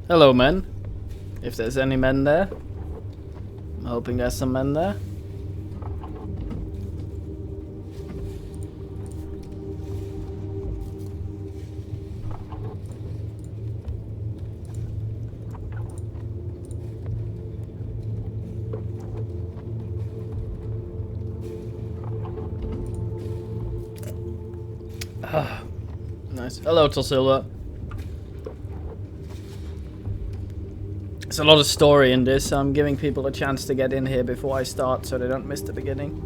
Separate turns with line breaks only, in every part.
Hello, men. If there's any men there. I'm hoping there's some men there. Nice. Hello, Tilsilva. There's a lot of story in this, so I'm giving people a chance to get in here before I start so they don't miss the beginning.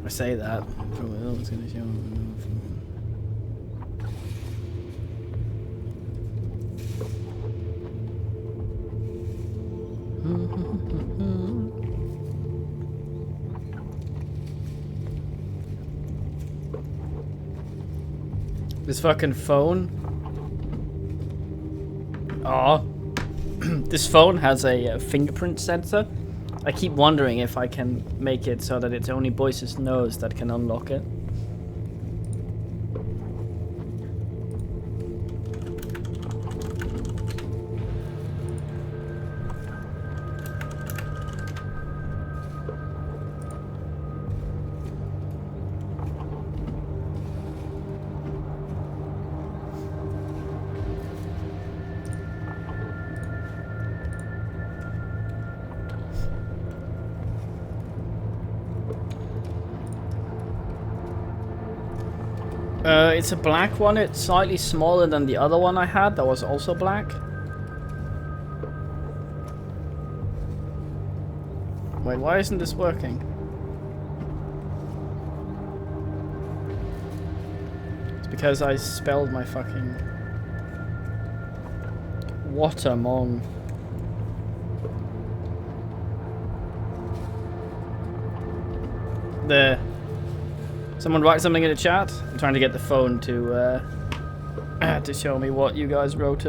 I say that. It's gonna show. This fucking phone. Aw. This phone has a fingerprint sensor. I keep wondering if I can make it so that it's only Boyce's nose that can unlock it. It's a black one. It's slightly smaller than the other one I had that was also black. Wait, why isn't this working? It's because I spelled my fucking Watermong. There. Someone write something in the chat. I'm trying to get the phone to show me what you guys wrote.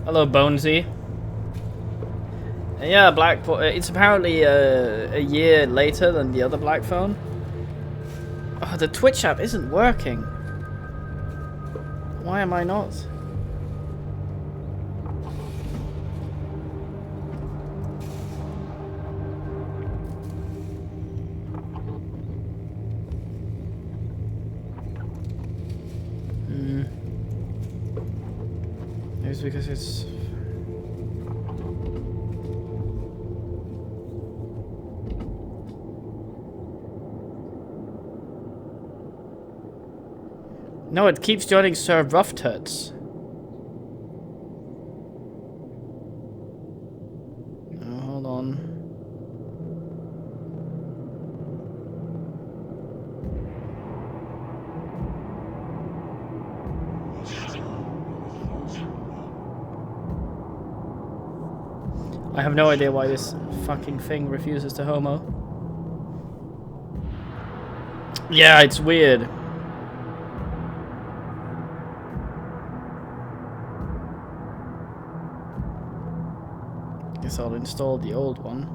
Hello, Bonesy. Yeah, black. It's apparently a year later than the other black phone. Oh, the Twitch app isn't working. Why am I not? Maybe it's because it's... No, it keeps joining Sir Rough Tuts. Oh, hold on. I have no idea why this fucking thing refuses to homo. Yeah, it's weird. Guess I'll install the old one.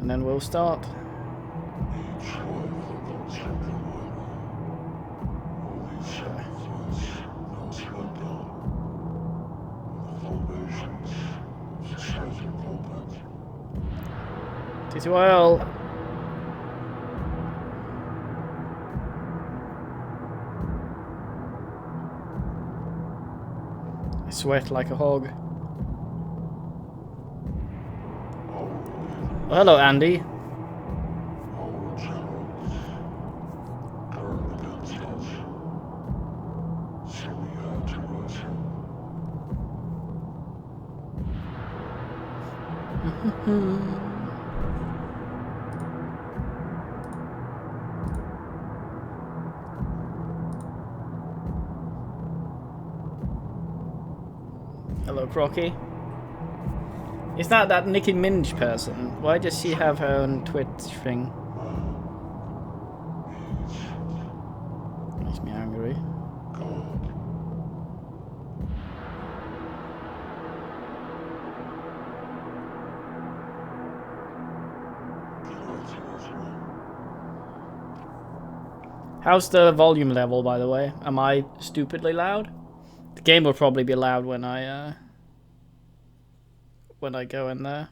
And then we'll start. TTYL. I sweat like a hog. Well, hello, Andy. Hello, Crocky. Is that Nicki Minaj person? Why does she have her own Twitch thing? Makes me angry. How's the volume level, by the way? Am I stupidly loud? The game will probably be loud when I go in there.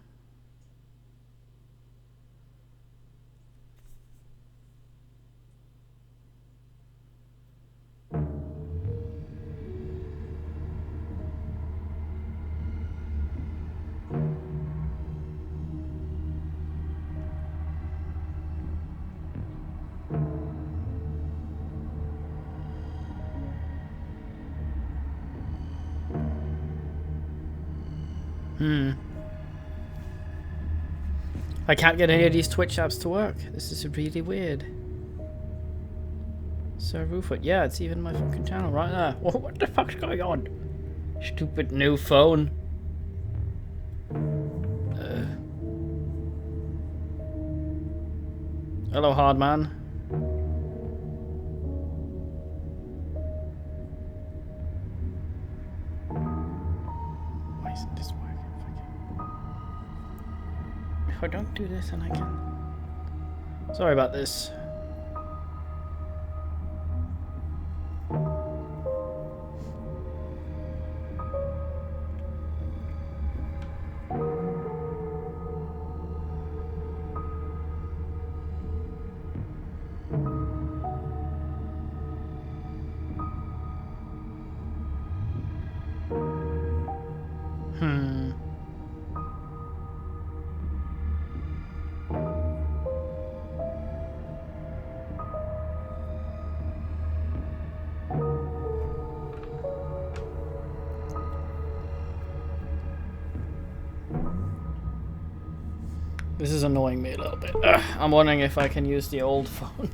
I can't get any of these Twitch apps to work. This is really weird. Sir Rufus. Yeah, it's even my fucking channel right there. What the fuck's going on? Stupid new phone. Hello, hard man. Why isn't this working? If I don't do this, then I can. Sorry about this. This is annoying me a little bit. I'm wondering if I can use the old phone.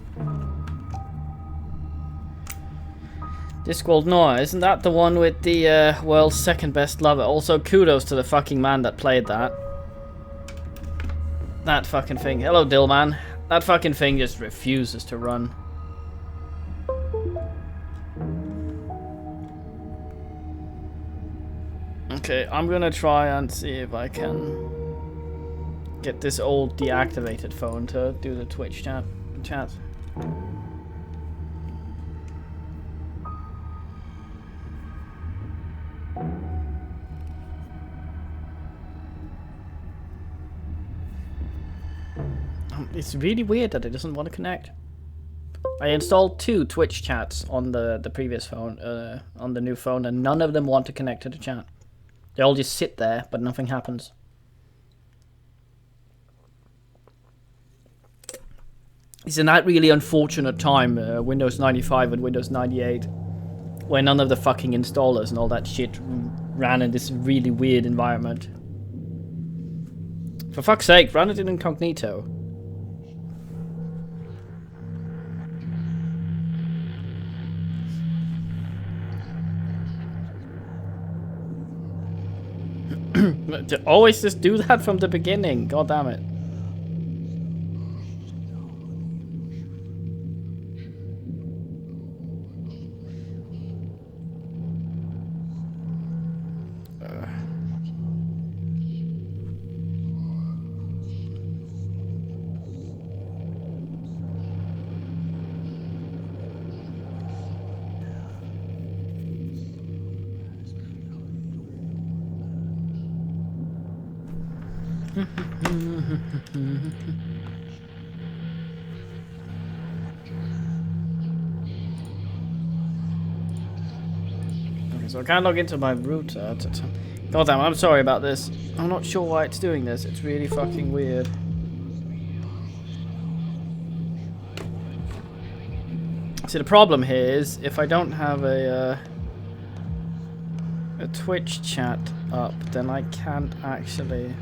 Discworld Noah, isn't that the one with the world's second best lover? Also, kudos to the fucking man that played that. That fucking thing. Hello, Dillman. That fucking thing just refuses to run. Okay, I'm gonna try and see if I can get this old deactivated phone to do the Twitch chat. It's really weird that it doesn't want to connect. I installed 2 Twitch chats on the previous phone, on the new phone, and none of them want to connect to the chat. They all just sit there, but nothing happens. It's in that really unfortunate time, Windows 95 and Windows 98, where none of the fucking installers and all that shit ran in this really weird environment. For fuck's sake, run it in incognito. Always just do that from the beginning, god damn it. Okay, so I can't log into my router. God damn, I'm sorry about this. I'm not sure why it's doing this. It's really fucking weird. See, the problem here is if I don't have a Twitch chat up, then I can't actually.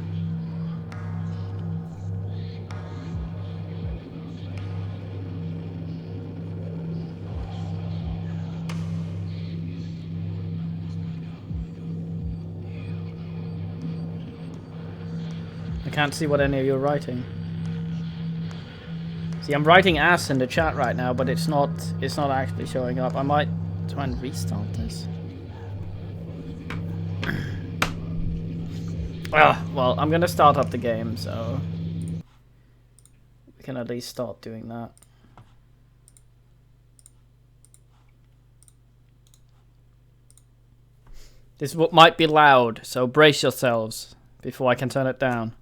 I can't see what any of you are writing. See, I'm writing ass in the chat right now, but it's not actually showing up. I might try and restart this. Well, I'm gonna start up the game, so we can at least start doing that. This might be loud, so brace yourselves before I can turn it down.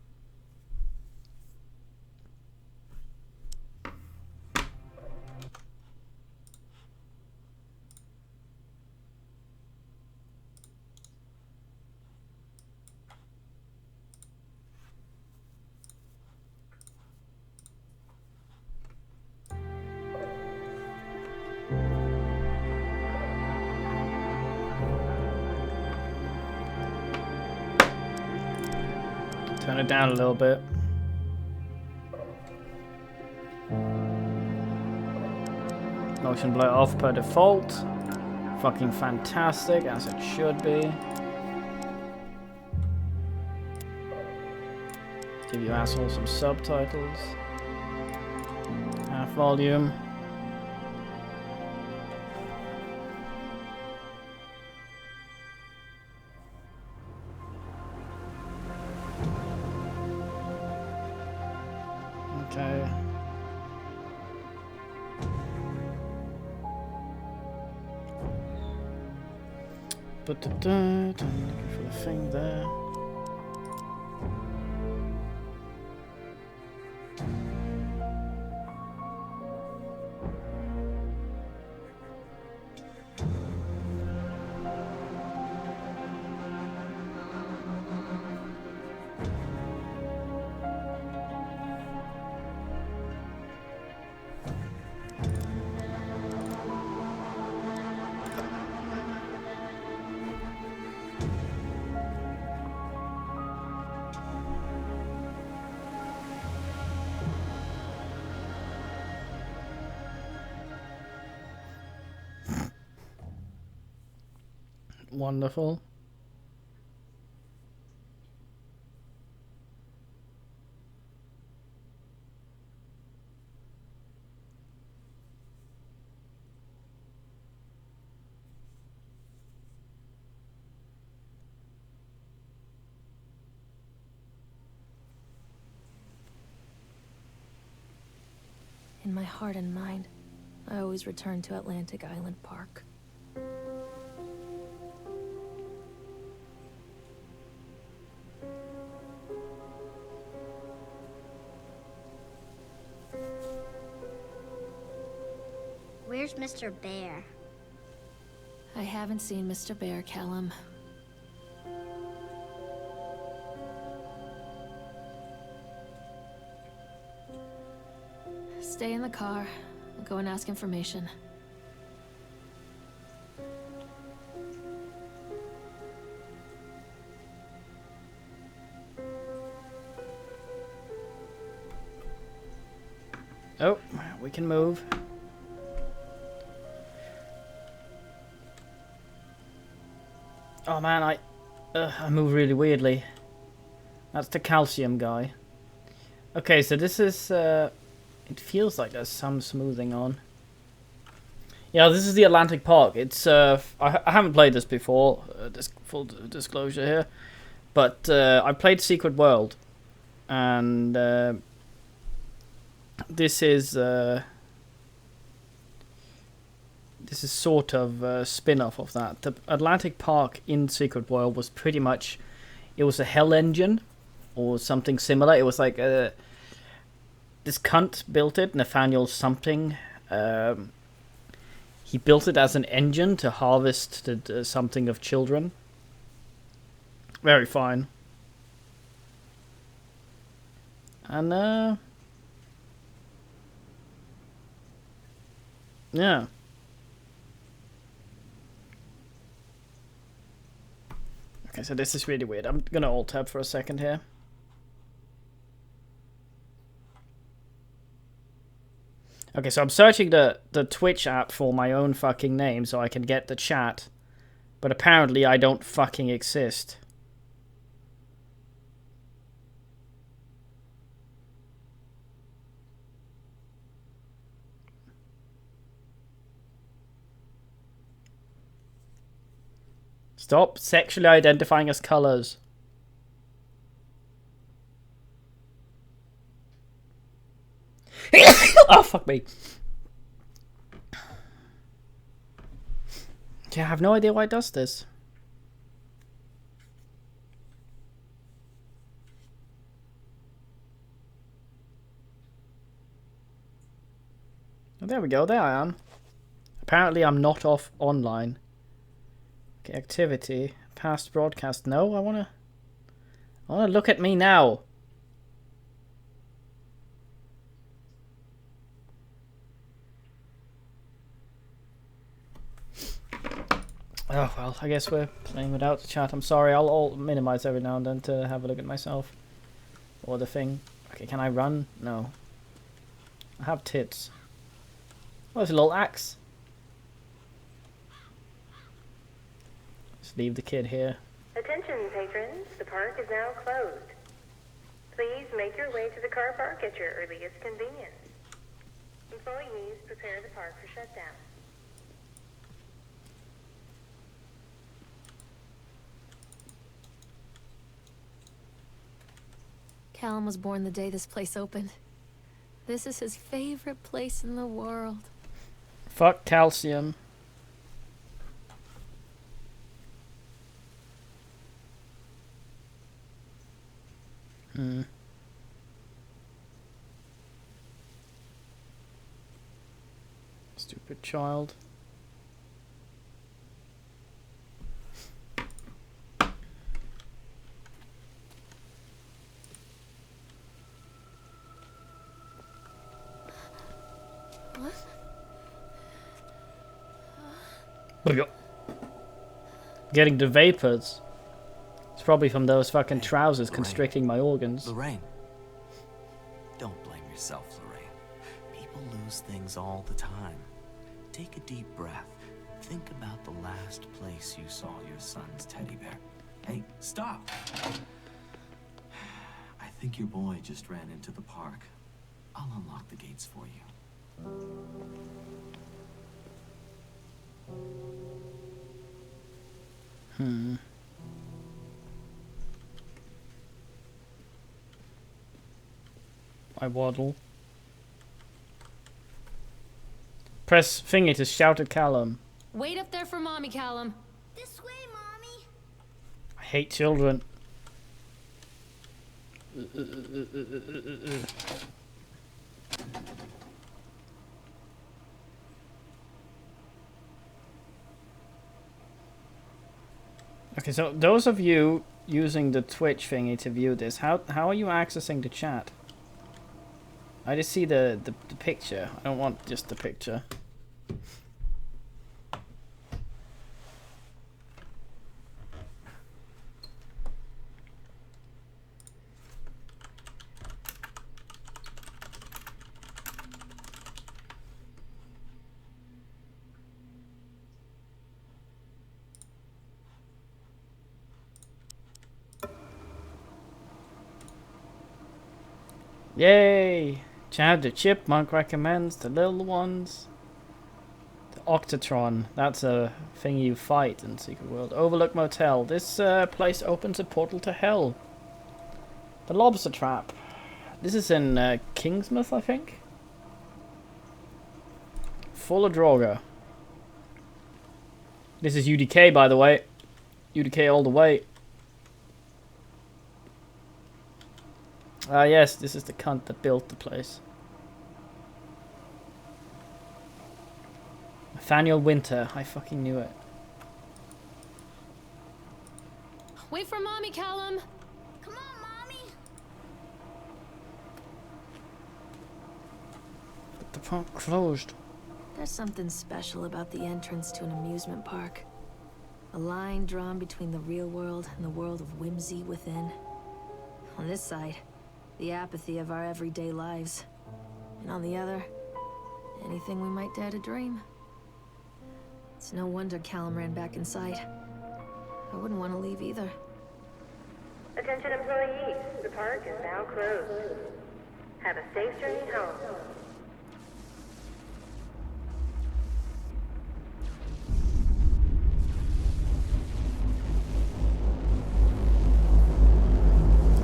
Turn it down a little bit. Motion blur off per default. Fucking fantastic, as it should be. Give you assholes some subtitles. Half volume. Okay. But looking for the thing there. Wonderful.
In my heart and mind, I always return to Atlantic Island Park.
Where's Mr. Bear?
I haven't seen Mr. Bear, Callum. Stay in the car. I'll go and ask information.
Oh, we can move. Oh man, I move really weirdly. That's the calcium guy. Okay, so this is it feels like there's some smoothing on. Yeah, this is the Atlantic Park. It's I haven't played this before. Full disclosure here, but I played Secret World, and this is sort of a spin-off of that. The Atlantic Park in Secret World was pretty much, it was a Hell engine or something similar. It was like this cunt built it, Nathaniel something. He built it as an engine to harvest something of children. Very fine. And yeah. Okay, so this is really weird. I'm gonna alt-tab for a second here. Okay, so I'm searching the Twitch app for my own fucking name so I can get the chat. But apparently I don't fucking exist. Stop sexually identifying as colors. Oh, fuck me. Yeah, I have no idea why it does this. Oh, there we go, there I am. Apparently I'm not off online. Okay, activity. Past broadcast. No, I wanna look at me now. Oh, well, I guess we're playing without the chat. I'm sorry, I'll minimize every now and then to have a look at myself. Or the thing. Okay, can I run? No. I have tits. Oh, there's a little axe. Just leave the kid here.
Attention, patrons. The park is now closed. Please make your way to the car park at your earliest convenience. Employees, prepare the park for shutdown.
Callum was born the day this place opened. This is his favorite place in the world.
Fuck calcium. Stupid child. There we go. Getting the vapors. It's probably from those fucking trousers constricting my organs.
Lorraine. Don't blame yourself, Lorraine. People lose things all the time. Take a deep breath. Think about the last place you saw your son's teddy bear. Hey, stop! I think your boy just ran into the park. I'll unlock the gates for you.
I waddle. Press thingy to shout at Callum.
Wait up there for Mommy, Callum.
This way, Mommy.
I hate children. Okay, so those of you using the Twitch thingy to view this, how are you accessing the chat? I just see the picture. I don't want just the picture. Yay! Chad the Chipmunk recommends the little ones. The Octatron. That's a thing you fight in Secret World. Overlook Motel. This place opens a portal to hell. The Lobster Trap. This is in Kingsmouth, I think. Full of Droga. This is UDK, by the way. UDK all the way. Ah, yes, this is the cunt that built the place. Nathaniel Winter. I fucking knew it.
Wait for Mommy, Callum.
Come on, Mommy.
But the park closed.
There's something special about the entrance to an amusement park. A line drawn between the real world and the world of whimsy within. On this side, the apathy of our everyday lives. And on the other, anything we might dare to dream. It's no wonder Callum ran back inside. I wouldn't want to leave either.
Attention employees, the park is now closed. Have a safe journey home.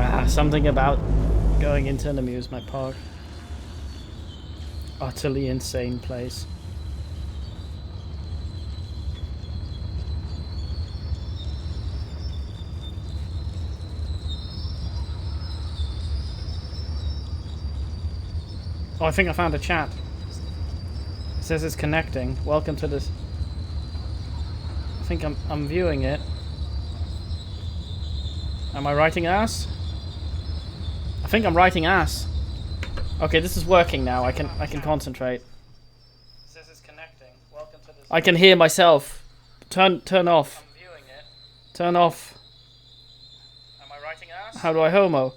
Ah, something about going into an amusement park. Utterly insane place. Oh, I think I found a chat. It says it's connecting. Welcome to this. I think I'm viewing it. Am I writing ass? I think I'm writing ass. Okay, this is working now. I can concentrate. It says it's connecting. Welcome to this. I can hear myself. Turn off. I'm viewing it. Turn off. Am I writing ass? How do I homo?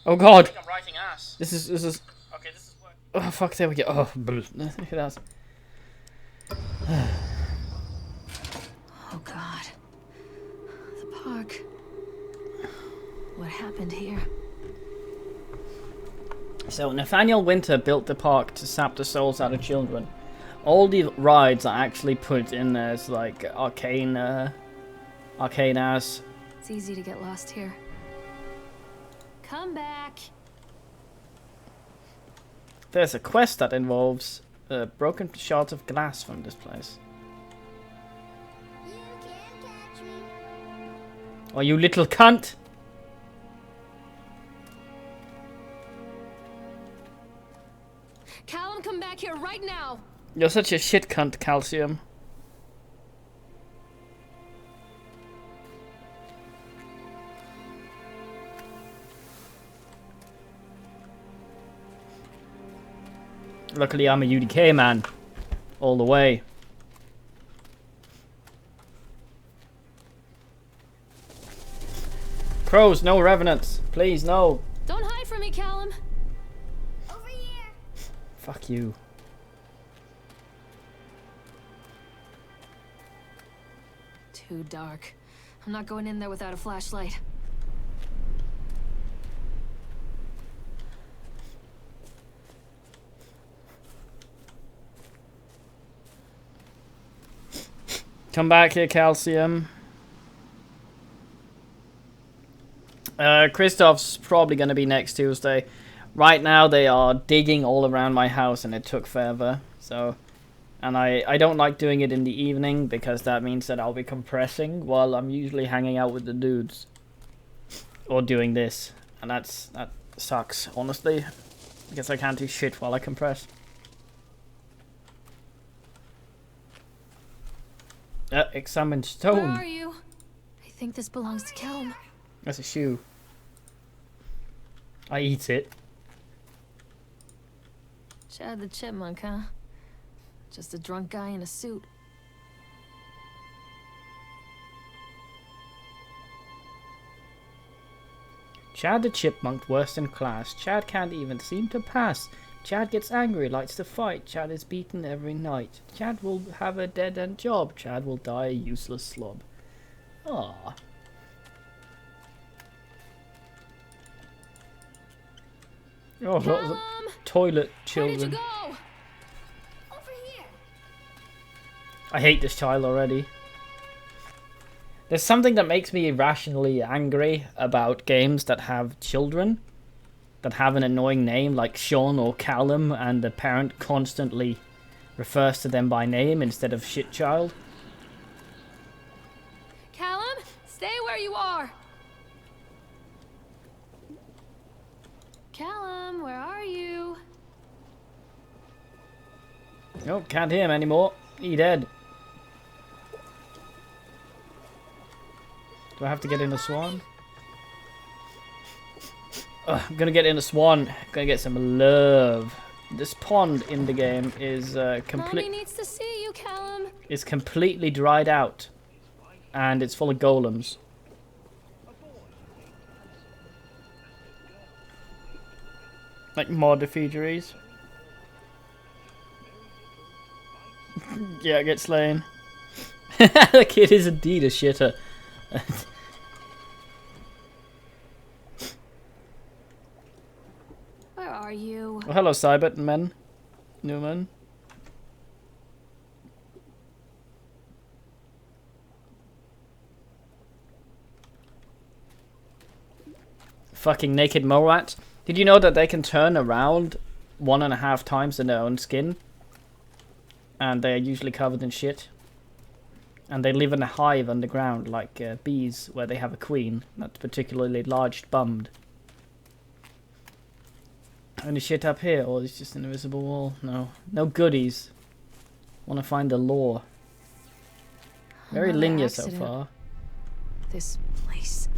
Oh god. I think I'm writing ass. This is okay, this is working. Oh fuck, there we go. Oh, look at that.
Oh god. The park. What happened here?
So Nathaniel Winter built the park to sap the souls out of children. All the rides are actually put in as like arcane ass.
It's easy to get lost here. Come back.
There's a quest that involves broken shards of glass from this place.
You can't catch me.
Oh, you little cunt!
Callum, come back here right now.
You're such a shit cunt, Calcium. Luckily, I'm a UDK man. All the way. Crows, no revenants. Please, no.
Don't hide from me, Callum.
Over here.
Fuck you.
Too dark. I'm not going in there without a flashlight.
Come back here, Calcium. Christoph's probably going to be next Tuesday. Right now they are digging all around my house and it took forever. So, and I don't like doing it in the evening because that means that I'll be compressing while I'm usually hanging out with the dudes. Or doing this. And that sucks, honestly. Because I can't do shit while I compress. Examine stone.
Where are you? I think this belongs to Callum.
That's a shoe. I eat it.
Chad the Chipmunk, huh? Just a drunk guy in a suit.
Chad the Chipmunk, worst in class. Chad can't even seem to pass. Chad gets angry, likes to fight. Chad is beaten every night. Chad will have a dead-end job. Chad will die a useless slob. Aww. Oh, lots of toilet children.
Where did you go?
Over here.
I hate this child already. There's something that makes me irrationally angry about games that have children that have an annoying name like Sean or Callum and the parent constantly refers to them by name instead of shit child.
Callum, stay where you are. Callum, where are you?
Nope, can't hear him anymore. He dead. Do I have to get in a swan? I'm gonna get in a swan. Gonna get some love. This pond in the game is
Mommy needs to see you, Callum.
is completely dried out, and it's full of golems. Like Mordefigeries. Yeah, get slain. The kid is indeed a shitter.
Where are you?
Oh, hello, Cyberman. Newman. Fucking naked Morats. Did you know that they can turn around 1.5 times in their own skin. And they are usually covered in shit. And they live in a hive underground, like bees, where they have a queen that's particularly large-bummed. Any shit up here, or is it just an invisible wall? No. No goodies. Want to find the lore. Very
Another
linear
accident.
so far.
This place.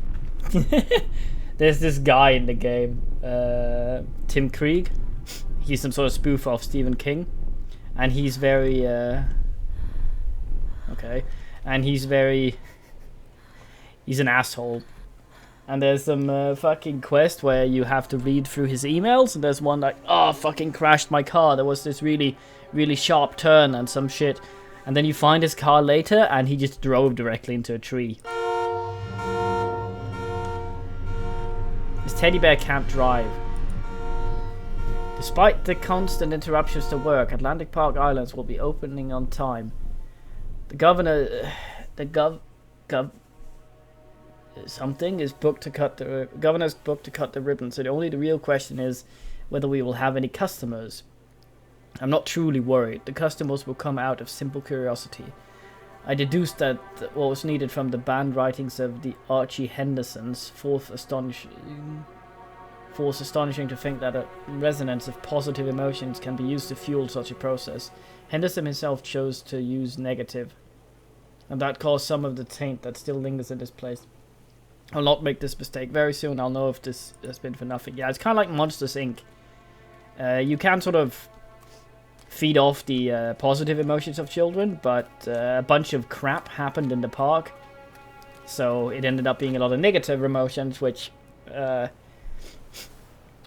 There's this guy in the game, Tim Krieg. He's some sort of spoof of Stephen King. And he's very, okay. And he's an asshole. And there's some fucking quest where you have to read through his emails. And there's one like, oh, fucking crashed my car. There was this really, really sharp turn and some shit. And then you find his car later and he just drove directly into a tree. His teddy bear can't drive. Despite the constant interruptions to work, Atlantic Park Islands will be opening on time. The governor's booked to cut the ribbon, so only the real question is whether we will have any customers. I'm not truly worried. The customers will come out of simple curiosity. I deduced that what was needed from the banned writings of the Archie Hendersons, force astonishing to think that a resonance of positive emotions can be used to fuel such a process. Henderson himself chose to use negative, and that caused some of the taint that still lingers in this place. I'll not make this mistake. Very soon I'll know if this has been for nothing. Yeah, it's kind of like Monsters, Inc. You can sort of feed off the positive emotions of children, but a bunch of crap happened in the park, so it ended up being a lot of negative emotions, which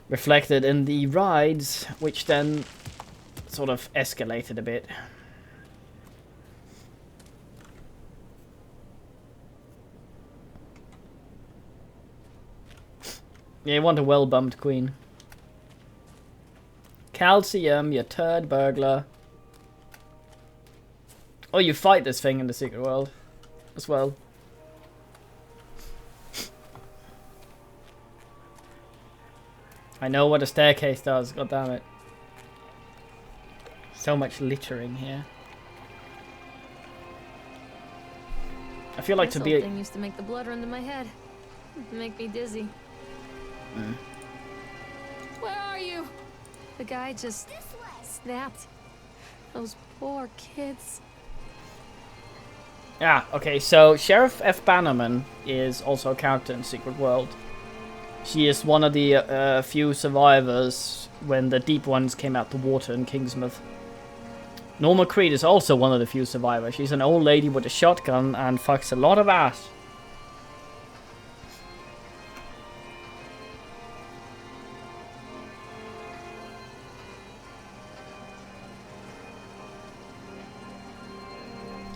reflected in the rides, which then sort of escalated a bit. Yeah, you want a well-bummed queen. Calcium, you turd burglar. Oh, you fight this thing in the secret world as well. I know what a staircase does, god damn it. So much littering here. I feel like
This
to be
old thing used to make the blood run to my head. Make me dizzy. Where are you? The guy just snapped. Those poor kids.
Ah, okay, so Sheriff F. Bannerman is also a character in Secret World. She is one of the few survivors when the Deep Ones came out the water in Kingsmouth. Norma Creed is also one of the few survivors. She's an old lady with a shotgun and fucks a lot of ass.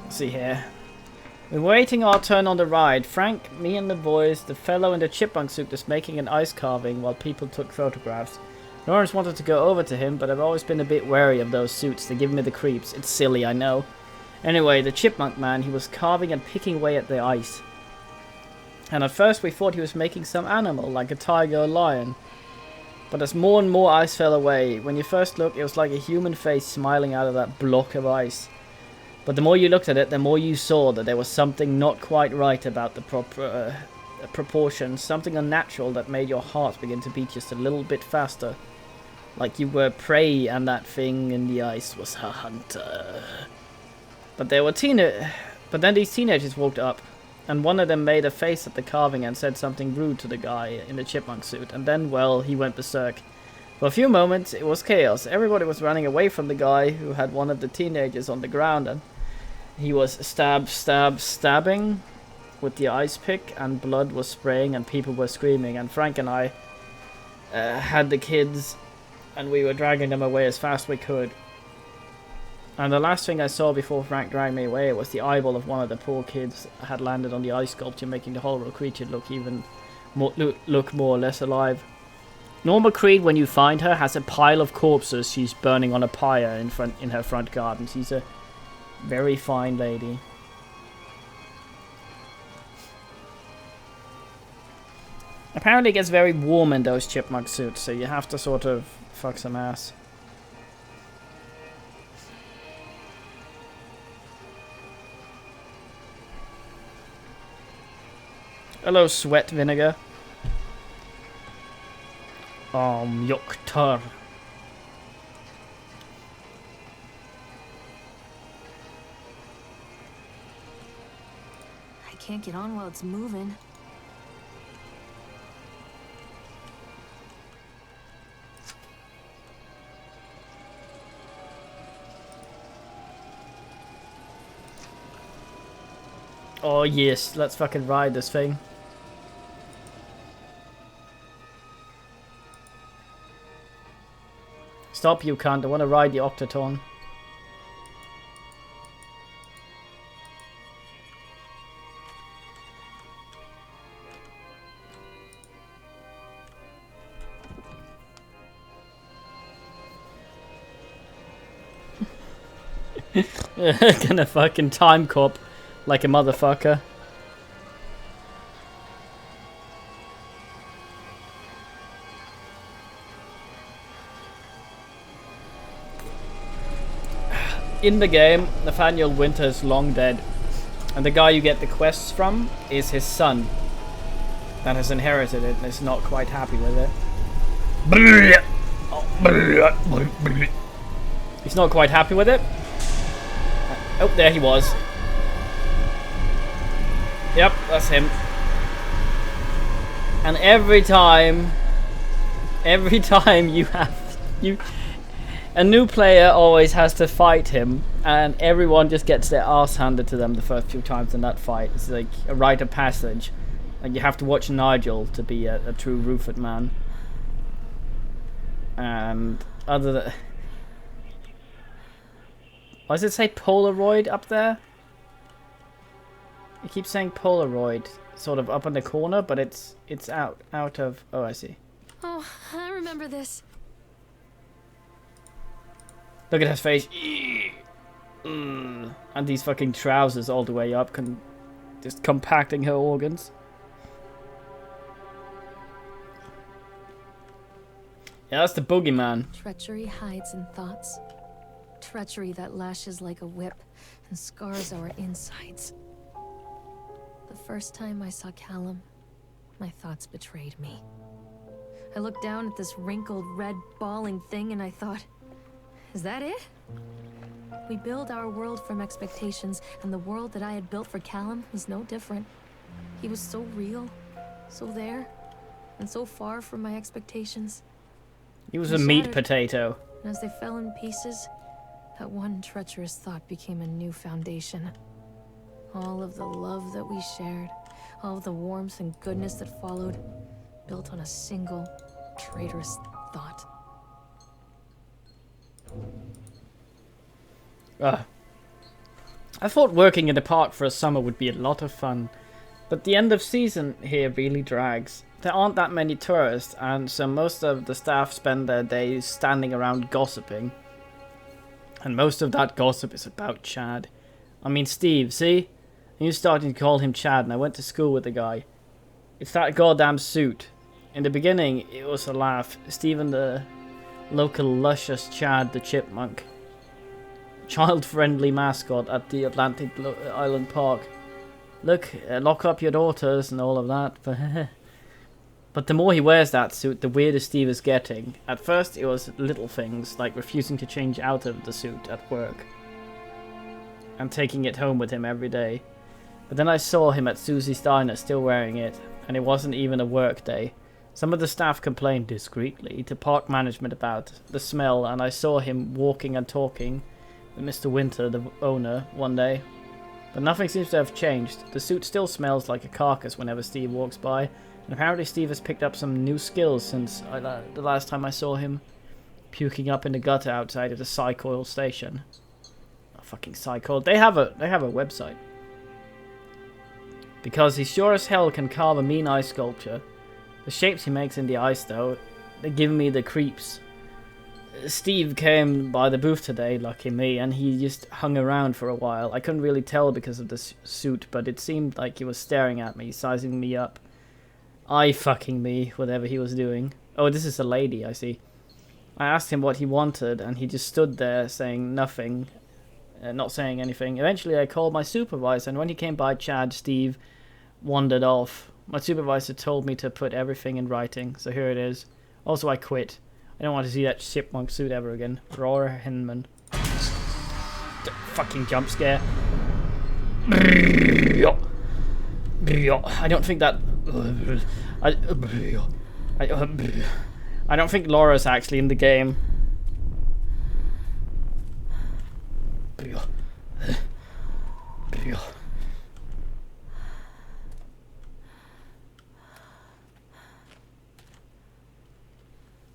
Let's see here. We're waiting our turn on the ride. Frank, me and the boys, the fellow in the chipmunk suit is making an ice carving while people took photographs. Lawrence wanted to go over to him, but I've always been a bit wary of those suits. They give me the creeps. It's silly, I know. Anyway, the chipmunk man, he was carving and picking away at the ice. And at first we thought he was making some animal, like a tiger or lion. But as more and more ice fell away, when you first looked, it was like a human face smiling out of that block of ice. But the more you looked at it, the more you saw that there was something not quite right about the proportions, something unnatural that made your heart begin to beat just a little bit faster. Like you were prey and that thing in the ice was a hunter. But then these teenagers walked up, and one of them made a face at the carving and said something rude to the guy in the chipmunk suit, and then, well, he went berserk. For a few moments, it was chaos. Everybody was running away from the guy who had one of the teenagers on the ground, and he was stabbing with the ice pick, and blood was spraying, and people were screaming, and Frank and I had the kids, and we were dragging them away as fast as we could. And the last thing I saw before Frank dragged me away was the eyeball of one of the poor kids had landed on the ice sculpture, making the horrible creature look more or less alive. Norma Creed, when you find her, has a pile of corpses she's burning on a pyre in her front garden. She's a very fine lady. Apparently it gets very warm in those chipmunk suits, so you have to sort of fuck some ass. Hello, sweat vinegar. Yoktar.
I can't get on while it's moving.
Oh yes, let's fucking ride this thing. Stop, you cunt. I want to ride the Octaton. Gonna fucking time cop like a motherfucker. In the game, Nathaniel Winter's long dead, and the guy you get the quests from is his son that has inherited it and is not quite happy with it. He's not quite happy with it. Oh, there he was. Yep, that's him. And every time a new player always has to fight him, and everyone just gets their ass handed to them the first few times in that fight. It's like a rite of passage. Like you have to watch Nigel to be a true Rufus man. And other than... Why does it say Polaroid up there? It keeps saying Polaroid, sort of up in the corner, but it's out of... Oh, I see.
Oh, I remember this.
Look at his face. And these fucking trousers all the way up, just compacting her organs. Yeah, that's the boogeyman.
Treachery hides in thoughts. Treachery that lashes like a whip and scars our insides. The first time I saw Callum, my thoughts betrayed me. I looked down at this wrinkled, red, bawling thing and I thought, is that it? We build our world from expectations, and the world that I had built for Callum was no different. He was so real, so there, and so far from my expectations.
He was a meat potato.
And as they fell in pieces, that one treacherous thought became a new foundation. All of the love that we shared, all of the warmth and goodness that followed, built on a single, traitorous thought.
I thought working in the park for a summer would be a lot of fun, but the end of season here really drags. There aren't that many tourists, and so most of the staff spend their days standing around gossiping. And most of that gossip is about Chad. I mean Steve, see? You're starting to call him Chad, and I went to school with the guy. It's that goddamn suit. In the beginning, it was a laugh. Steve and the local luscious Chad the Chipmunk. Child-friendly mascot at the Atlantic Island Park. Look, lock up your daughters and all of that. But the more he wears that suit, the weirder Steve is getting. At first, it was little things, like refusing to change out of the suit at work. And taking it home with him every day. But then I saw him at Susie's Diner still wearing it, and it wasn't even a work day. Some of the staff complained discreetly to park management about the smell, and I saw him walking and talking with Mr. Winter, the owner, one day. But nothing seems to have changed. The suit still smells like a carcass whenever Steve walks by, and apparently Steve has picked up some new skills since the last time I saw him puking up in the gutter outside of the Psychoil station. Oh, fucking Psychoil. They have a website. Because he sure as hell can carve a mean ice sculpture. The shapes he makes in the ice, though, they give me the creeps. Steve came by the booth today, lucky me, and he just hung around for a while. I couldn't really tell because of the suit, but it seemed like he was staring at me, sizing me up. Eye-fucking me, whatever he was doing. Oh, this is a lady, I see. I asked him what he wanted, and he just stood there saying nothing, not saying anything. Eventually I called my supervisor, and when he came by Chad, Steve wandered off. My supervisor told me to put everything in writing, so here it is. Also, I quit. I don't want to see that chipmunk suit ever again. Roar Hinman. Fucking jump scare. I don't think that... I don't think Laura's actually in the game.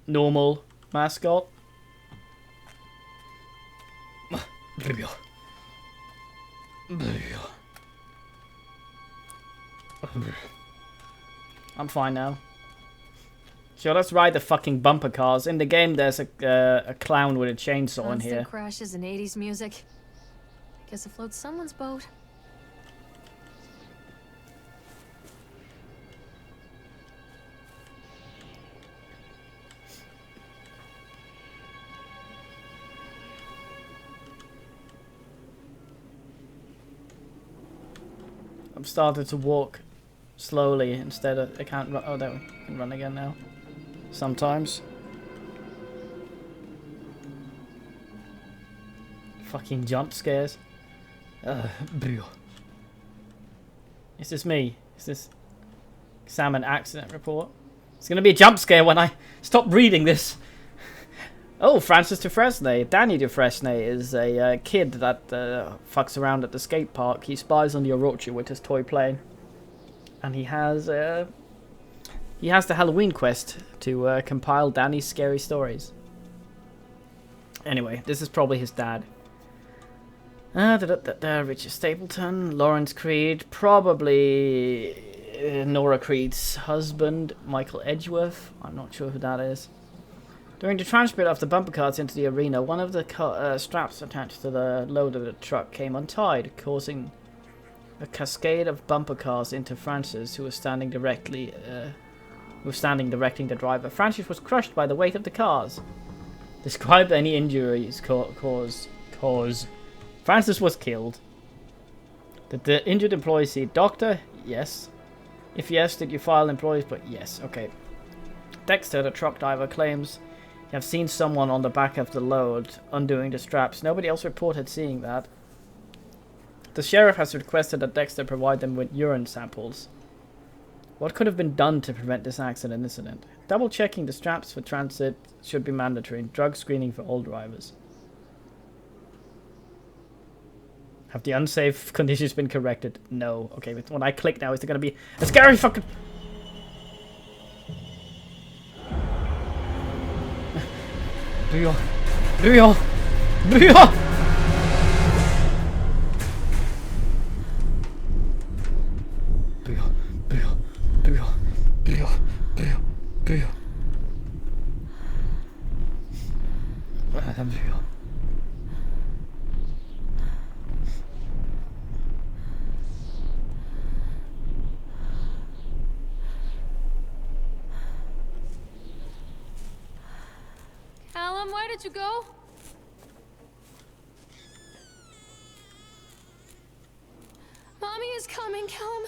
Normal mascot. I'm fine now. So let's ride the fucking bumper cars. In the game, there's a clown with a chainsaw in here.
Constant crashes and 80s music. I guess it floats someone's boat.
I've started to walk slowly instead of... I can't run... Oh, there we can run again now. Sometimes. Fucking jump scares. Is this me? Is this salmon accident report? It's gonna be a jump scare when I stop reading this. Oh, Francis Dufresne. Danny Dufresne is a kid that fucks around at the skate park. He spies on the Orochi with his toy plane. And he has the Halloween quest to compile Danny's scary stories. Anyway, this is probably his dad. Richard Stapleton, Lawrence Creed, probably Nora Creed's husband, Michael Edgeworth. I'm not sure who that is. During the transport of the bumper cars into the arena, one of the straps attached to the load of the truck came untied, causing a cascade of bumper cars into Francis, who was standing directing the driver. Francis was crushed by the weight of the cars. Describe any injuries cause. Francis was killed. Did the injured employee see a doctor? Yes. If yes, did you file employees? But yes, okay. Dexter, the truck driver, claims you have seen someone on the back of the load undoing the straps. Nobody else reported seeing that. The sheriff has requested that Dexter provide them with urine samples. What could have been done to prevent this incident? Double checking the straps for transit should be mandatory. Drug screening for all drivers. Have the unsafe conditions been corrected? No. Okay, but when I click now, is there going to be a scary fucking... Leo!
Callum, where did you go? Mommy is coming, Callum.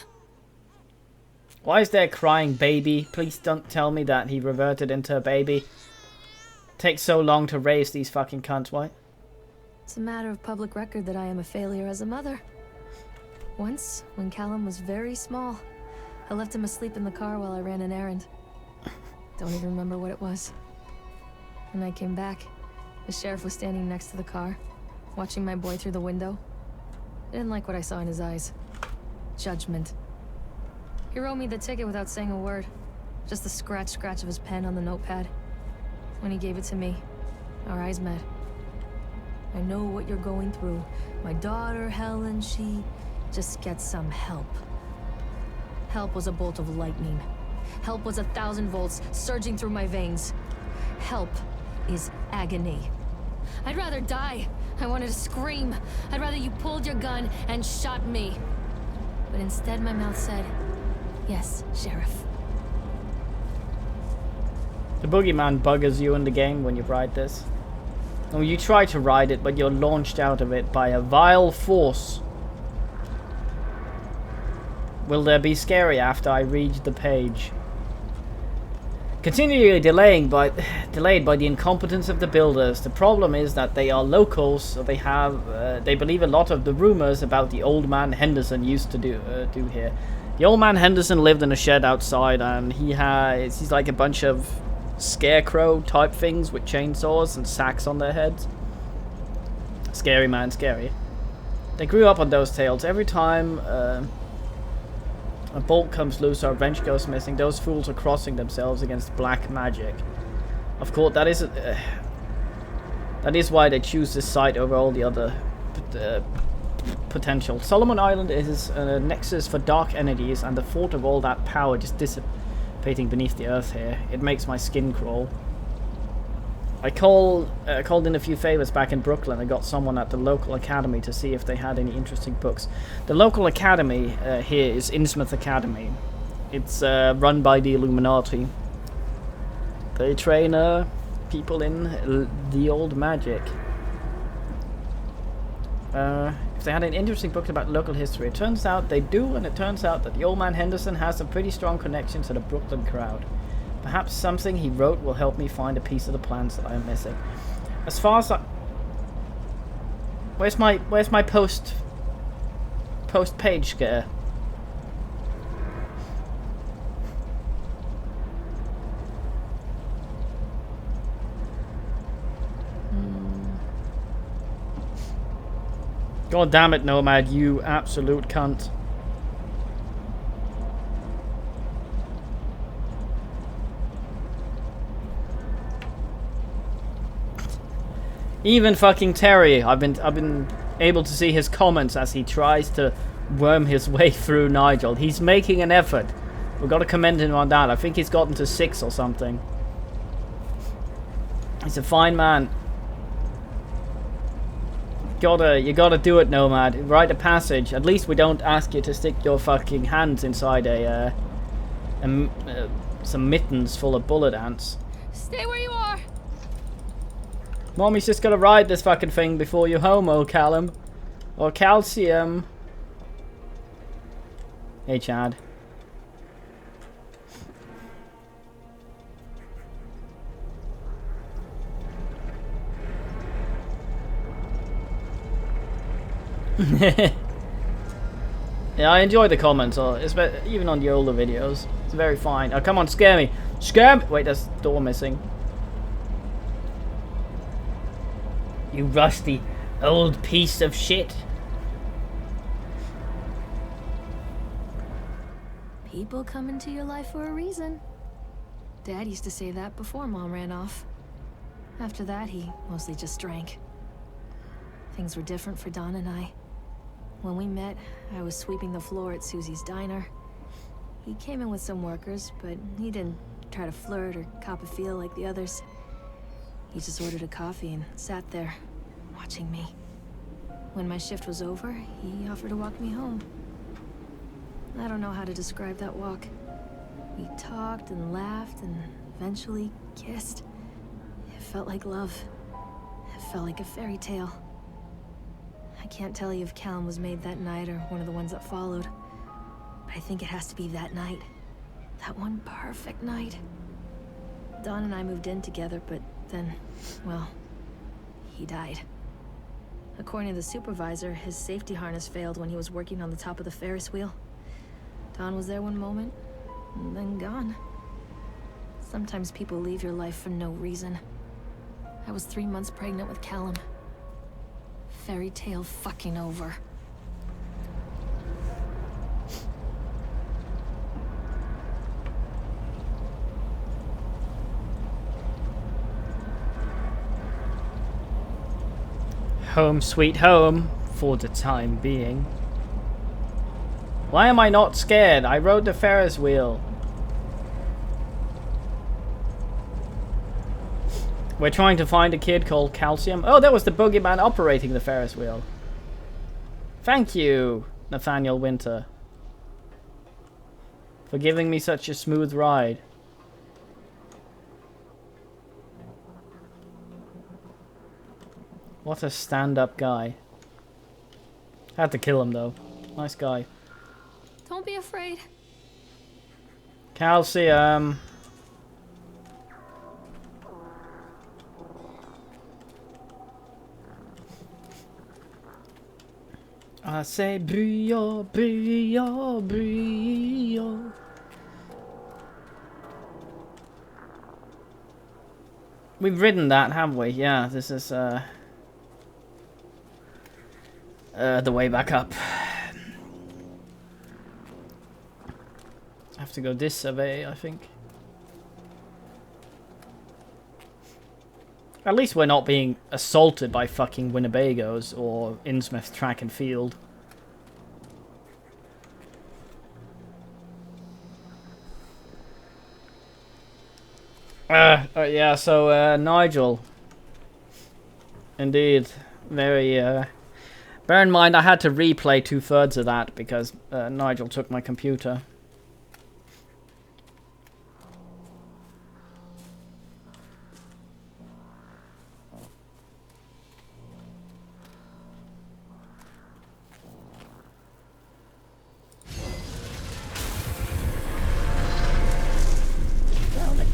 Why is there a crying baby? Please don't tell me that he reverted into a baby. Takes so long to raise these fucking cunts, why?
It's a matter of public record that I am a failure as a mother. Once, when Callum was very small, I left him asleep in the car while I ran an errand. Don't even remember what it was. When I came back, the sheriff was standing next to the car, watching my boy through the window. I didn't like what I saw in his eyes. Judgment. He wrote me the ticket without saying a word. Just the scratch of his pen on the notepad. When he gave it to me, our eyes met. I know what you're going through. My daughter, Helen, she just gets some help. Help was a bolt of lightning. Help was 1,000 volts surging through my veins. Help is agony. I'd rather die. I wanted to scream. I'd rather you pulled your gun and shot me. But instead my mouth said, yes, Sheriff.
The boogeyman buggers you in the game when you ride this. Oh, you try to ride it, but you're launched out of it by a vile force. Will there be scary after I read the page? Continually delayed by the incompetence of the builders. The problem is that they are locals, so they believe a lot of the rumors about the old man Henderson used to do here. The old man Henderson lived in a shed outside, and he's like a bunch of scarecrow type things with chainsaws and sacks on their heads. Scary man, scary. They grew up on those tales. Every time a bolt comes loose or a wrench goes missing, those fools are crossing themselves against black magic. Of course, that is why they choose this site over all the other potential. Solomon Island is a nexus for dark entities, and the thought of all that power just dissipating beneath the earth here, it makes my skin crawl. I called in a few favors back in Brooklyn and got someone at the local academy to see if they had any interesting books. The local academy here is Innsmouth Academy. It's run by the Illuminati. They train people in the old magic. If they had an interesting book about local history, it turns out they do, and it turns out that the old man Henderson has a pretty strong connection to the Brooklyn crowd. Perhaps something he wrote will help me find a piece of the plans that I am missing. As far as where's my post page scare? God damn it, Nomad, you absolute cunt. Even fucking Terry, I've been able to see his comments as he tries to worm his way through Nigel. He's making an effort. We've got to commend him on that. I think he's gotten to 6 or something. He's a fine man. You gotta do it, Nomad. Write a passage. At least we don't ask you to stick your fucking hands inside some mittens full of bullet ants.
Stay where you are.
Mommy's just gonna ride this fucking thing before you home, old Callum. Or Calcium. Hey, Chad. Yeah, I enjoy the comments, even on the older videos. It's very fine. Oh, come on, scare me. Scare me! Wait, there's a door missing. You rusty old piece of shit.
People come into your life for a reason. Dad used to say that before Mom ran off. After that, he mostly just drank. Things were different for Don and I. When we met, I was sweeping the floor at Susie's diner. He came in with some workers, but he didn't try to flirt or cop a feel like the others. He just ordered a coffee and sat there, watching me. When my shift was over, he offered to walk me home. I don't know how to describe that walk. We talked and laughed and eventually kissed. It felt like love. It felt like a fairy tale. I can't tell you if Callum was made that night or one of the ones that followed, but I think it has to be that night. That one perfect night. Don and I moved in together, but then, well, he died. According to the supervisor, his safety harness failed when he was working on the top of the Ferris wheel. Don was there one moment, and then gone. Sometimes people leave your life for no reason. I was 3 months pregnant with Callum. Fairy tale fucking over.
Home sweet home, for the time being. Why am I not scared? I rode the Ferris wheel. We're trying to find a kid called Calcium. Oh, that was the boogeyman operating the Ferris wheel. Thank you, Nathaniel Winter, for giving me such a smooth ride. What a stand-up guy. Had to kill him though. Nice guy.
Don't be afraid.
Calcium. I say brio, brio, brio. We've ridden that, haven't we? Yeah, this is the way back up. I have to go this way, I think. At least we're not being assaulted by fucking Winnebagos or Innsmouth Track and Field. Yeah, so Nigel. Indeed. Very, bear in mind I had to replay 2/3 of that because Nigel took my computer.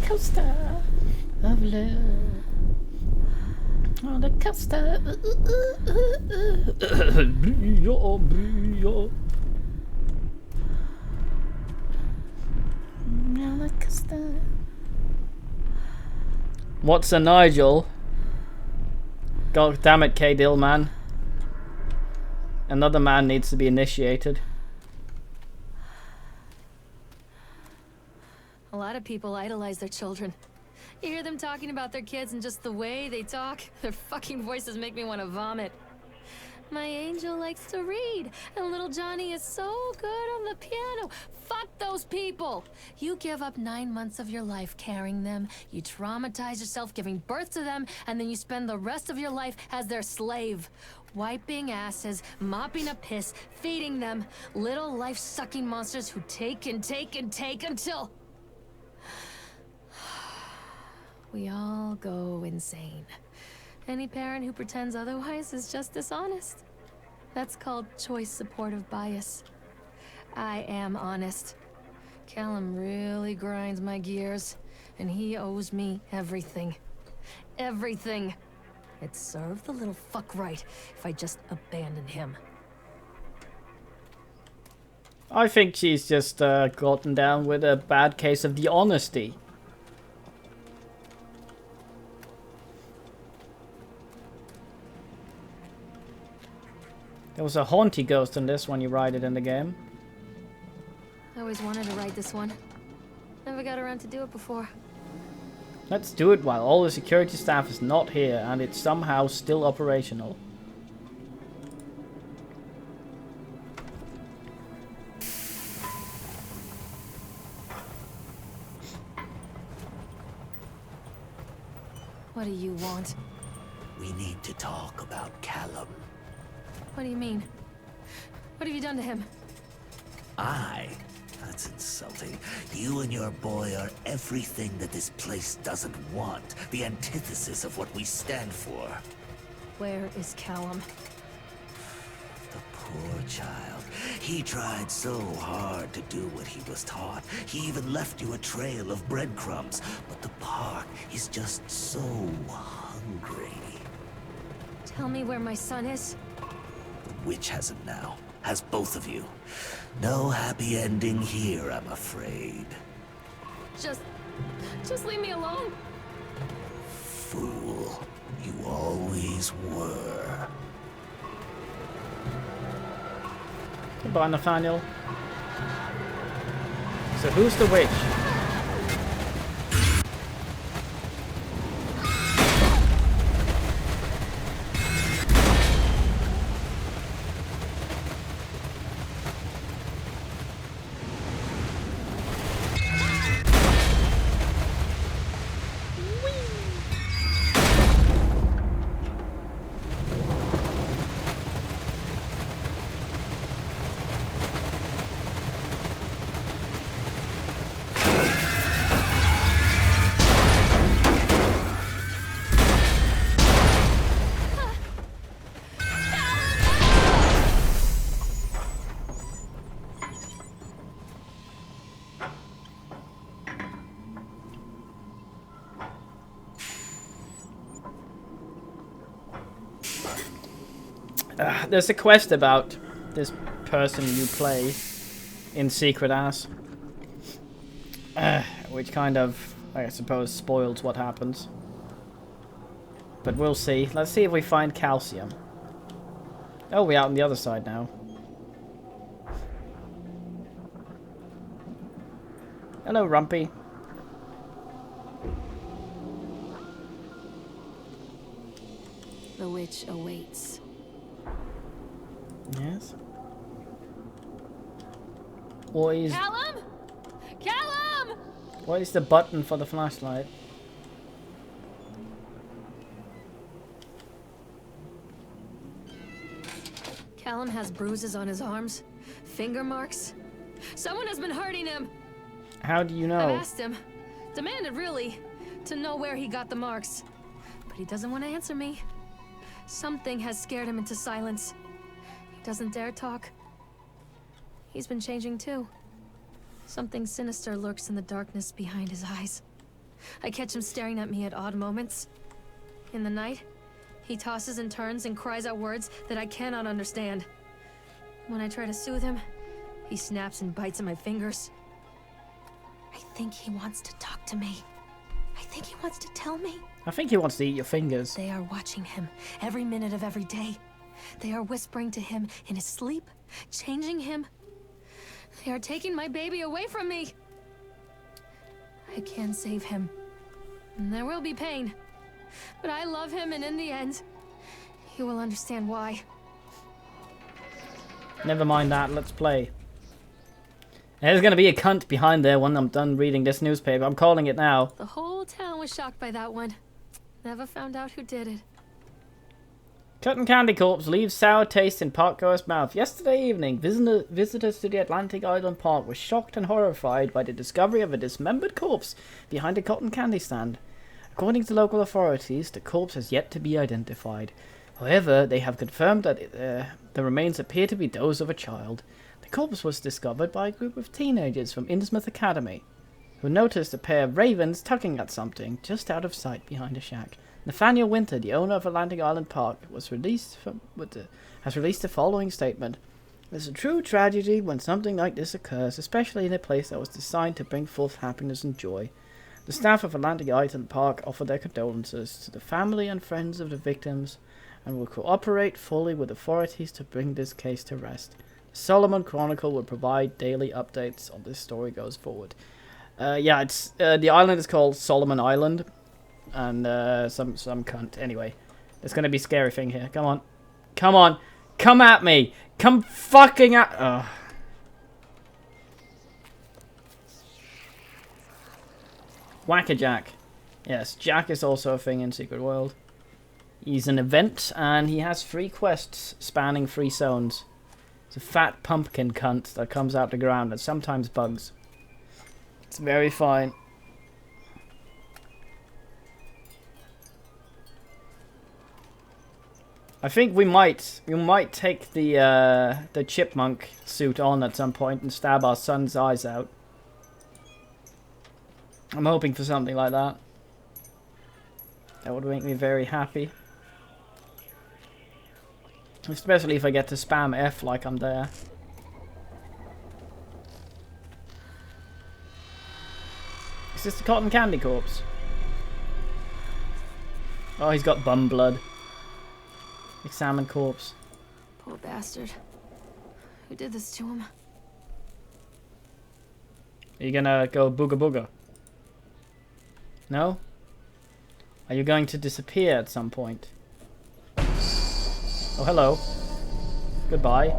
Coaster of love. On the coaster. Brio, brio. On the coaster. What's a Nigel? God damn it, K. Dillman. Another man needs to be initiated.
A lot of people idolize their children. You hear them talking about their kids and just the way they talk, their fucking voices make me want to vomit. My angel likes to read, and little Johnny is so good on the piano. Fuck those people! You give up 9 months of your life carrying them, you traumatize yourself giving birth to them, and then you spend the rest of your life as their slave. Wiping asses, mopping up piss, feeding them. Little life-sucking monsters who take and take and take until... we all go insane. Any parent who pretends otherwise is just dishonest. That's called choice supportive bias. I am honest. Callum really grinds my gears, and he owes me everything. Everything. It'd serve the little fuck right if I just abandoned him.
I think she's just gotten down with a bad case of the honesty. There was a haunty ghost in this when you ride it in the game.
I always wanted to ride this one. Never got around to do it before.
Let's do it while all the security staff is not here and it's somehow still operational.
What do you want?
We need to talk about Callum.
What do you mean? What have you done to him?
That's insulting. You and your boy are everything that this place doesn't want. The antithesis of what we stand for.
Where is Callum?
The poor child. He tried so hard to do what he was taught. He even left you a trail of breadcrumbs. But the park is just so hungry.
Tell me where my son is.
The witch has him now. Has both of you. No happy ending here, I'm afraid.
Just leave me alone.
Fool. You always were.
Goodbye, Nathaniel. So who's the witch? There's a quest about this person you play in Secret Ass. Which kind of, I suppose, spoils what happens. But we'll see. Let's see if we find calcium. Oh, we're out on the other side now. Hello, Rumpy.
The witch awaits.
Yes. What is...
Callum! Callum!
What is the button for the flashlight?
Callum has bruises on his arms, finger marks. Someone has been hurting him.
How do you know?
I've asked him, demanded really, to know where he got the marks. But he doesn't want to answer me. Something has scared him into silence. He doesn't dare talk. He's been changing too. Something sinister lurks in the darkness behind his eyes. I catch him staring at me at odd moments. In the night, he tosses and turns and cries out words that I cannot understand. When I try to soothe him, he snaps and bites at my fingers. I think he wants to talk to me. I think he wants to tell me.
I think he wants to eat your fingers.
They are watching him every minute of every day. They are whispering to him in his sleep, changing him. They are taking my baby away from me. I can save him. And there will be pain. But I love him, and in the end, he will understand why.
Never mind that, let's play. There's gonna be a cunt behind there when I'm done reading this newspaper. I'm calling it now.
The whole town was shocked by that one. Never found out who did it.
Cotton Candy Corpse leaves sour taste in parkgoer's mouth. Yesterday evening, visitors to the Atlantic Island Park were shocked and horrified by the discovery of a dismembered corpse behind a cotton candy stand. According to local authorities, the corpse has yet to be identified. However, they have confirmed that the remains appear to be those of a child. The corpse was discovered by a group of teenagers from Innsmouth Academy, who noticed a pair of ravens tugging at something just out of sight behind a shack. Nathaniel Winter, the owner of Atlantic Island Park, has released the following statement. It's a true tragedy when something like this occurs, especially in a place that was designed to bring forth happiness and joy. The staff of Atlantic Island Park offer their condolences to the family and friends of the victims and will cooperate fully with authorities to bring this case to rest. The Solomon Chronicle will provide daily updates on this story goes forward. It's the island is called Solomon Island, and some cunt. Anyway, there's gonna be a scary thing here. Come on, come at me, come fucking at. Ugh. Whack-a-Jack. Yes, Jack is also a thing in Secret World. He's an event, and he has 3 quests spanning 3 zones. It's a fat pumpkin cunt that comes out the ground and sometimes bugs. It's very fine. I think we might take the chipmunk suit on at some point and stab our son's eyes out. I'm hoping for something like that. That would make me very happy. Especially if I get to spam F like I'm there. Is this the Cotton Candy Corpse? Oh, he's got bum blood. Examine corpse.
Poor bastard. Who did this to him?
Are you gonna go booga booga? No? Are you going to disappear at some point? Oh, hello. Goodbye.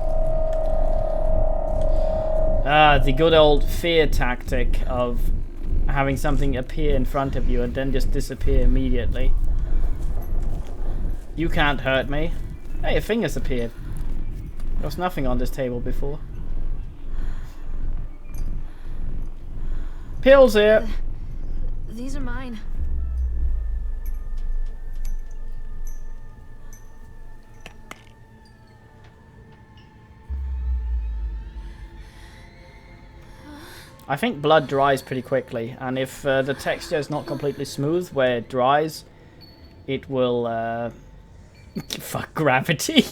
Ah, the good old fear tactic of having something appear in front of you and then just disappear immediately. You can't hurt me. Hey, a finger's appeared. There was nothing on this table before. Pills here!
These are mine.
I think blood dries pretty quickly, and if the texture is not completely smooth where it dries, it will fuck gravity.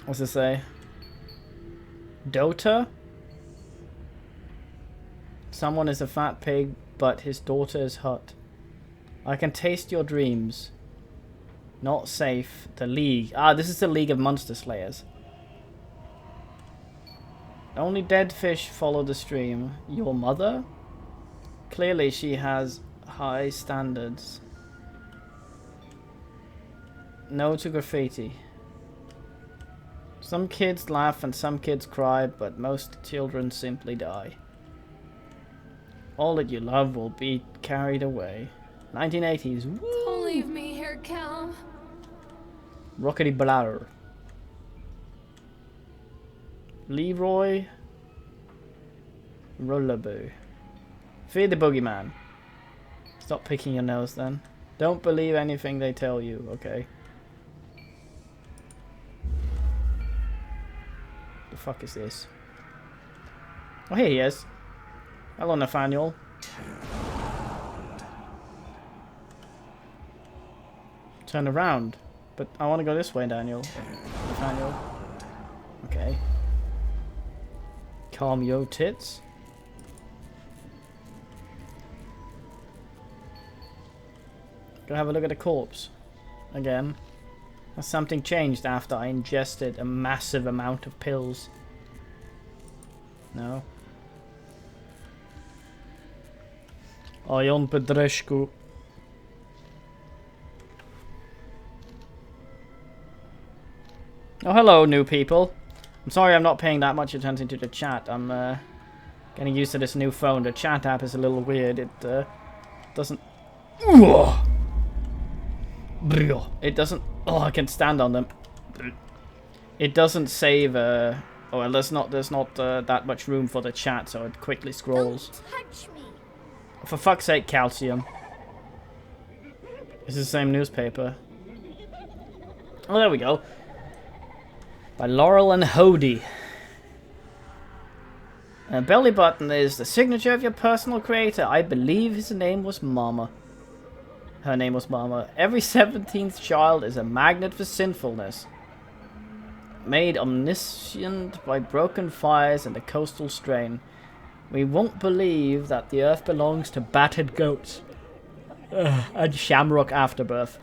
What's it say? Dota? Someone is a fat pig, but his daughter is hot. I can taste your dreams. Not safe. The League. Ah, this is the League of Monster Slayers. Only dead fish follow the stream. Your mother? Clearly she has high standards. No to graffiti. Some kids laugh and some kids cry, but most children simply die. All that you love will be carried away. 1980s. Woo!
Don't leave me here, Callum.
Rockety Bladder. Leroy Rollerboo. Fear the boogeyman. Stop picking your nose then. Don't believe anything they tell you, okay? The fuck is this? Oh, here he is. Hello, Nathaniel. Turn around. But I want to go this way, Nathaniel. Okay. Calm your tits. Go have a look at the corpse. Again. Has something changed after I ingested a massive amount of pills? No. Ion Pedrescu. Oh, hello, new people. I'm sorry I'm not paying that much attention to the chat. I'm getting used to this new phone. The chat app is a little weird. It doesn't... It doesn't... Oh, I can stand on them. It doesn't save... Oh, well, there's not that much room for the chat, so it quickly scrolls.
Don't touch me.
For fuck's sake, Calcium. It's the same newspaper. Oh, there we go. By Laurel and Hody. Belly button is the signature of your personal creator. I believe his name was Mama. Her name was Mama. Every 17th child is a magnet for sinfulness. Made omniscient by broken fires and a coastal strain. We won't believe that the earth belongs to battered goats. And shamrock afterbirth.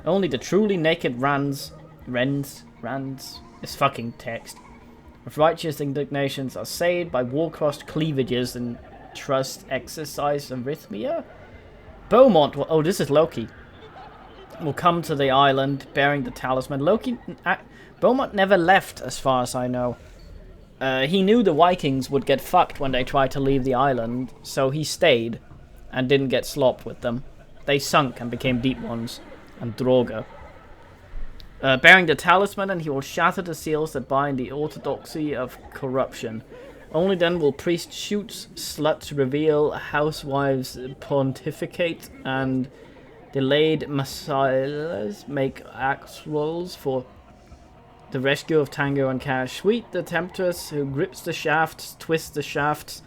Only the truly naked rans, this fucking text. With righteous indignations are saved by war-crossed cleavages and trust exercise arrhythmia. Beaumont will, oh, this is Loki. Will come to the island bearing the talisman. Beaumont never left, as far as I know. He knew the Vikings would get fucked when they tried to leave the island, so he stayed and didn't get slopped with them. They sunk and became deep ones, and Drogo. Bearing the talisman, and he will shatter the seals that bind the orthodoxy of corruption. Only then will priests shoot, sluts reveal, housewives pontificate, and delayed messiahs make actuals for the rescue of Tango and Cash. Sweet the temptress who grips the shafts, twists the shafts,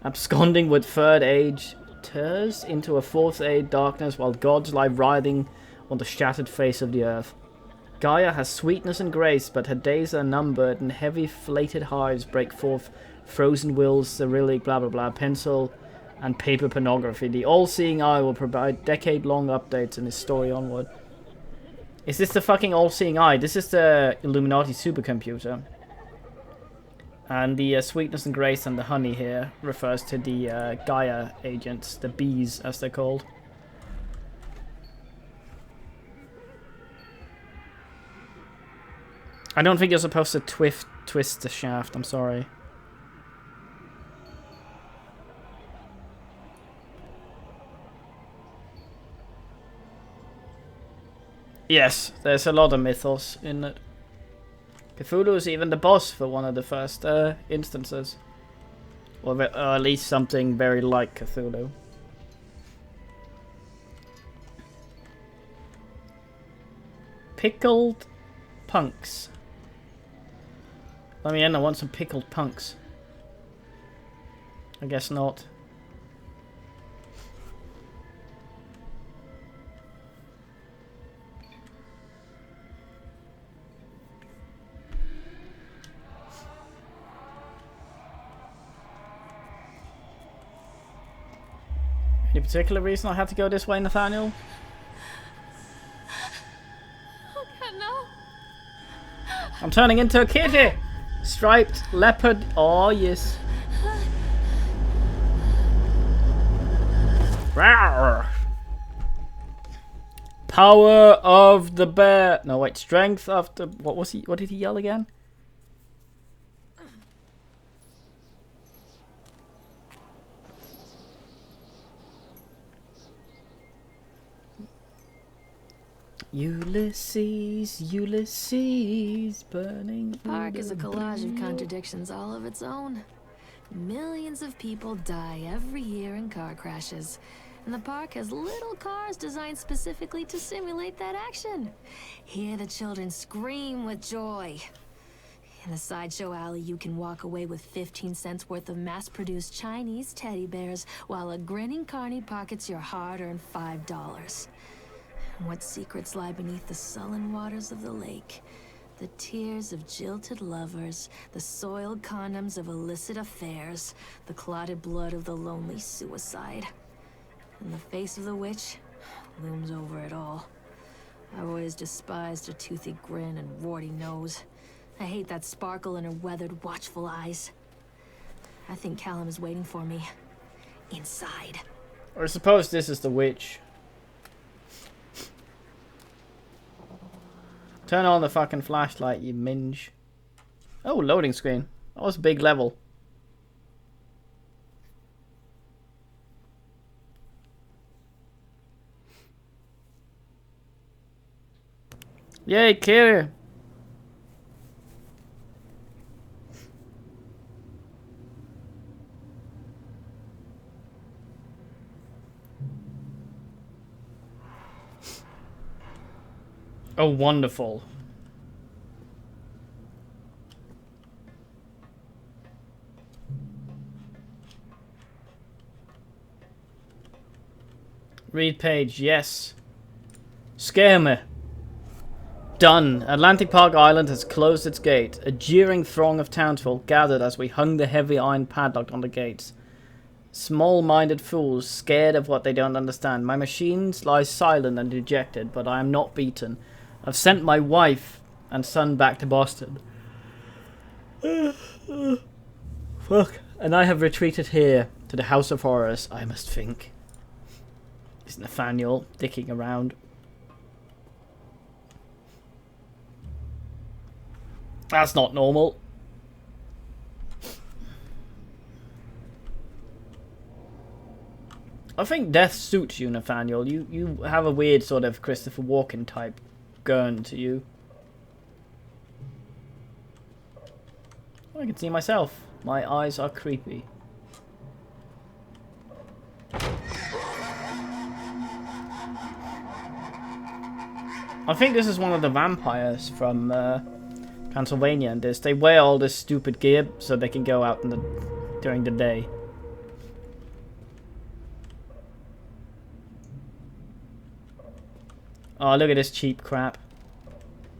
absconding with third age, tears into a fourth age darkness while gods lie writhing on the shattered face of the earth. Gaia has sweetness and grace, but her days are numbered, and heavy flated hives break forth frozen wills, Cyrillic, blah blah blah, pencil and paper pornography. The all-seeing eye will provide decade-long updates in this story onward. Is this the fucking all-seeing eye? This is the Illuminati supercomputer. And the sweetness and grace and the honey here refers to the Gaia agents, the bees as they're called. I don't think you're supposed to twist the shaft, I'm sorry. Yes, there's a lot of mythos in it. Cthulhu is even the boss for one of the first instances. Or at least something very like Cthulhu. Pickled punks. Let me in, I want some pickled punks. I guess not. Any particular reason I had to go this way, Nathaniel?
Oh God, no.
I'm turning into a kitty! Striped leopard. Oh, yes. Rawr. Power of the bear. No, wait. Strength of the... What was he? What did he yell again? Ulysses, Ulysses, burning.
The park is a collage of contradictions all of its own. Millions of people die every year in car crashes, and the park has little cars designed specifically to simulate that action. Hear the children scream with joy. In the sideshow alley, you can walk away with 15 cents worth of mass-produced Chinese teddy bears, while a grinning carny pockets your hard-earned $5. What secrets lie beneath the sullen waters of the lake? The tears of jilted lovers, the soiled condoms of illicit affairs, the clotted blood of the lonely suicide. And the face of the witch looms over it all. I've always despised her toothy grin and warty nose. I hate that sparkle in her weathered, watchful eyes. I think Callum is waiting for me. Inside.
Or suppose this is the witch. Turn on the fucking flashlight, you minge. Oh, loading screen. That was a big level. Yay, clear. Oh, wonderful. Read page, yes. Scare me. Done. Atlantic Park Island has closed its gate. A jeering throng of townsfolk gathered as we hung the heavy iron padlock on the gates. Small-minded fools, scared of what they don't understand. My machines lie silent and dejected, but I am not beaten. I've sent my wife and son back to Boston. Fuck. And I have retreated here to the House of Horrors, I must think. Is Nathaniel dicking around? That's not normal. I think death suits you, Nathaniel. You have a weird sort of Christopher Walken type gurn to you. I can see myself. My eyes are creepy. I think this is one of the vampires from Transylvania, and they wear all this stupid gear so they can go out in during the day. Oh, look at this cheap crap.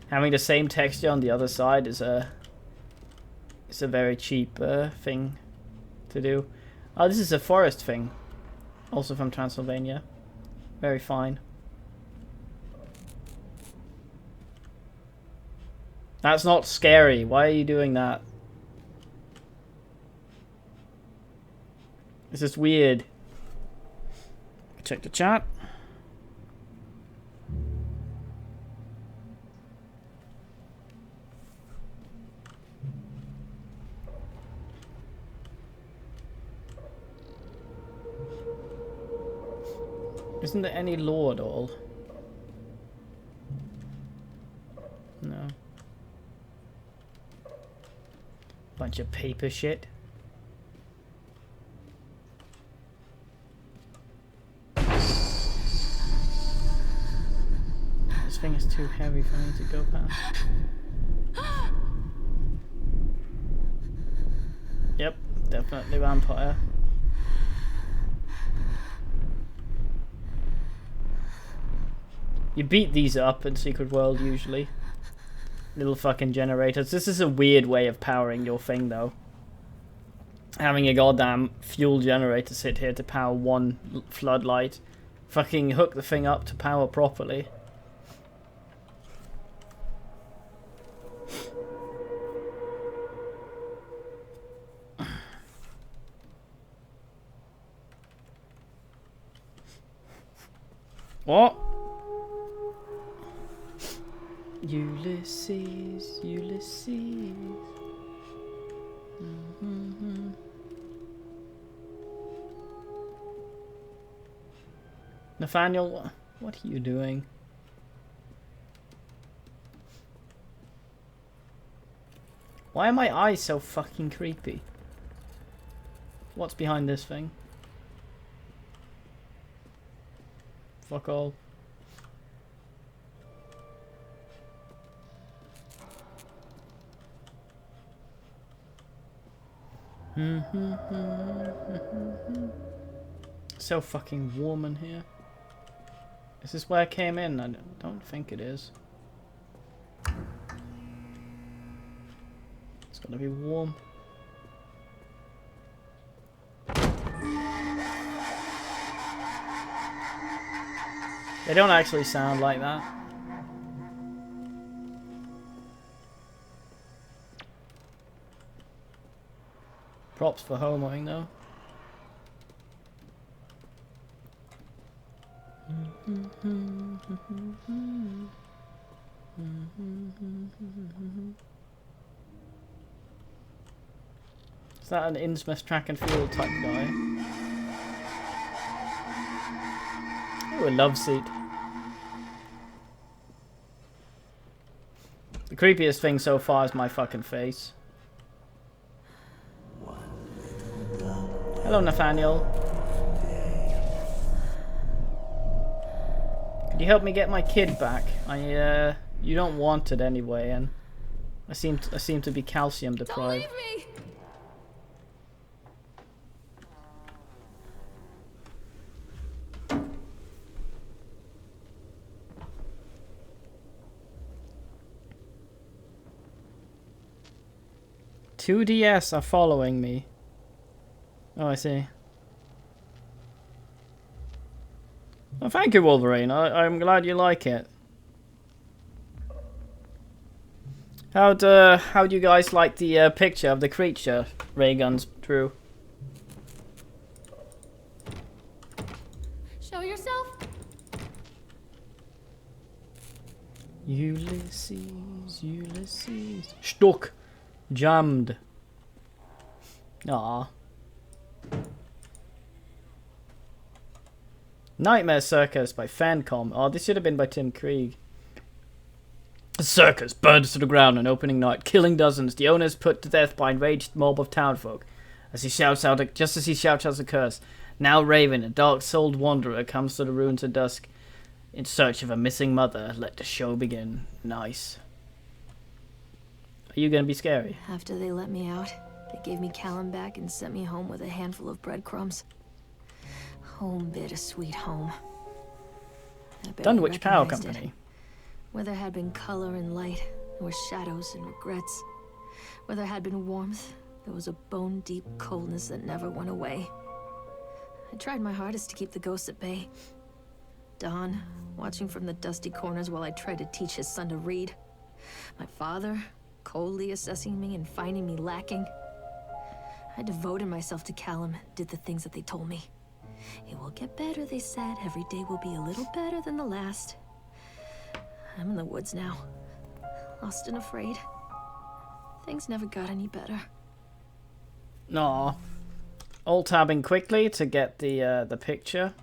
Having the same texture on the other side is a very cheap thing to do. Oh, this is a forest thing. Also from Transylvania. Very fine. That's not scary. Why are you doing that? This is weird. Check the chat. Isn't there any law at all? No. Bunch of paper shit. This thing is too heavy for me to go past. Yep, definitely vampire. You beat these up in Secret World usually. Little fucking generators. This is a weird way of powering your thing though. having a goddamn fuel generator sit here to power one floodlight. Fucking hook the thing up to power properly. What? Ulysses, Ulysses. Mm-hmm. Nathaniel, what are you doing? Why are my eyes so fucking creepy? What's behind this thing? Fuck all. So fucking warm in here. Is this where I came in? I don't think it is. It's gonna be warm. They don't actually sound like that. Props for homoing though. Is that an Innsmouth track and field type guy? Oh, a love seat. The creepiest thing so far is my fucking face. Hello, Nathaniel. Could you help me get my kid back? You don't want it anyway, and I seem to be calcium deprived.
Don't leave me!
Two DS are following me. Oh, I see. Well, thank you, Wolverine. I'm glad you like it. How'd you guys like the picture of the creature Ray Guns drew?
Show yourself.
Ulysses, Ulysses. Stuck. Jammed. Aww. Nightmare Circus by Fancom. Oh, this should have been by Tim Krieg. The circus burns to the ground on opening night, killing dozens. The owner is put to death by enraged mob of townfolk. As he shouts out, just as he shouts out a curse, now Raven, a dark-souled wanderer, comes to the ruins at dusk in search of a missing mother. Let the show begin. Nice. Are you gonna be scary?
After they let me out, they gave me Callum back and sent me home with a handful of breadcrumbs. Home, bittersweet home. I barely
Dunwich Power
recognized it.
Company.
Where there had been color and light, there were shadows and regrets. Where there had been warmth, there was a bone-deep coldness that never went away. I tried my hardest to keep the ghosts at bay. Don, watching from the dusty corners while I tried to teach his son to read. My father, coldly assessing me and finding me lacking. I devoted myself to Callum, did the things that they told me. It will get better, they said. Every day will be a little better than the last. I'm in the woods now, lost and afraid. Things never got any better.
Aw. Alt-tabbing quickly to get the picture.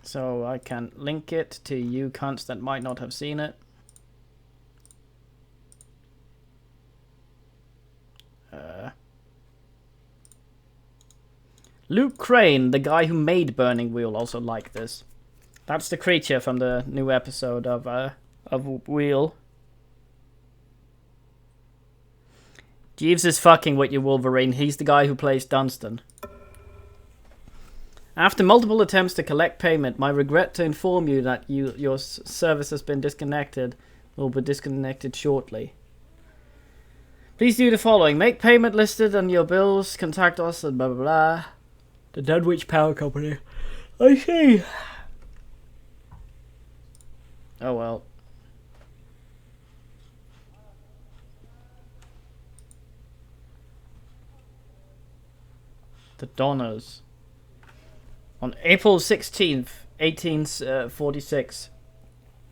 So I can link it to you cunts that might not have seen it. Luke Crane, the guy who made Burning Wheel, also liked this. That's the creature from the new episode of Wheel. Jeeves is fucking with you, Wolverine. He's the guy who plays Dunstan. After multiple attempts to collect payment, my regret to inform you that your service has been disconnected. Will be disconnected shortly. Please do the following. Make payment listed on your bills. Contact us and blah blah blah. The Dunwich Power Company. I see. Oh well. The Donners. On April 16th, 1846,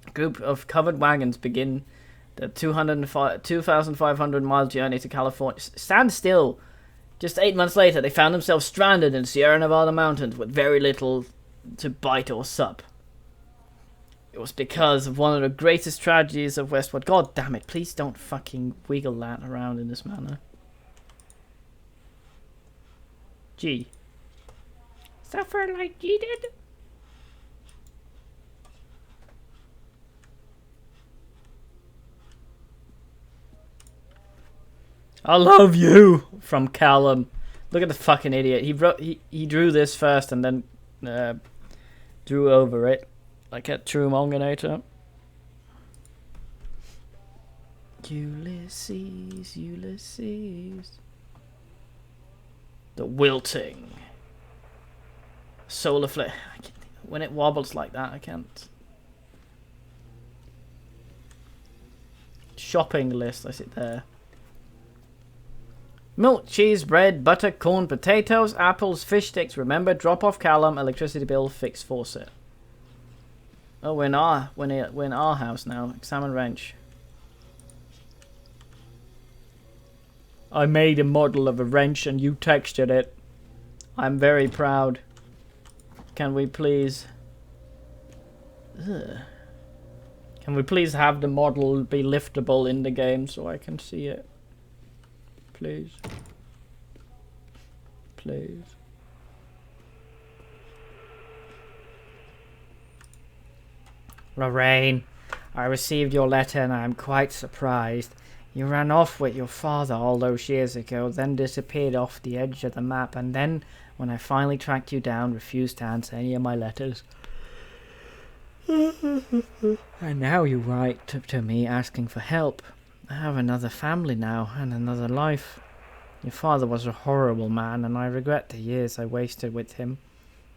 a group of covered wagons begin the 2,500 mile journey to California. Stand still! Just 8 months later, they found themselves stranded in Sierra Nevada mountains with very little to bite or sup. It was because of one of the greatest tragedies of Westwood. God damn it, please don't fucking wiggle that around in this manner. G. Suffer like G did? I love you from Callum. Look at the fucking idiot. He drew this first and then drew over it like a true Monganator. Ulysses, Ulysses. The wilting. Solar flare. When it wobbles like that, I can't. Shopping list, I see it there. Milk, cheese, bread, butter, corn, potatoes, apples, fish sticks. Remember, drop off Callum, electricity bill, fix faucet. Oh, we're in our house now. Examine wrench. I made a model of a wrench and you textured it. I'm very proud. Can we please... Ugh. Can we please have the model be liftable in the game so I can see it? Please. Please. Lorraine, I received your letter and I am quite surprised. You ran off with your father all those years ago, then disappeared off the edge of the map, and then, when I finally tracked you down, refused to answer any of my letters. And now you write to me asking for help. I have another family now, and another life. Your father was a horrible man, and I regret the years I wasted with him.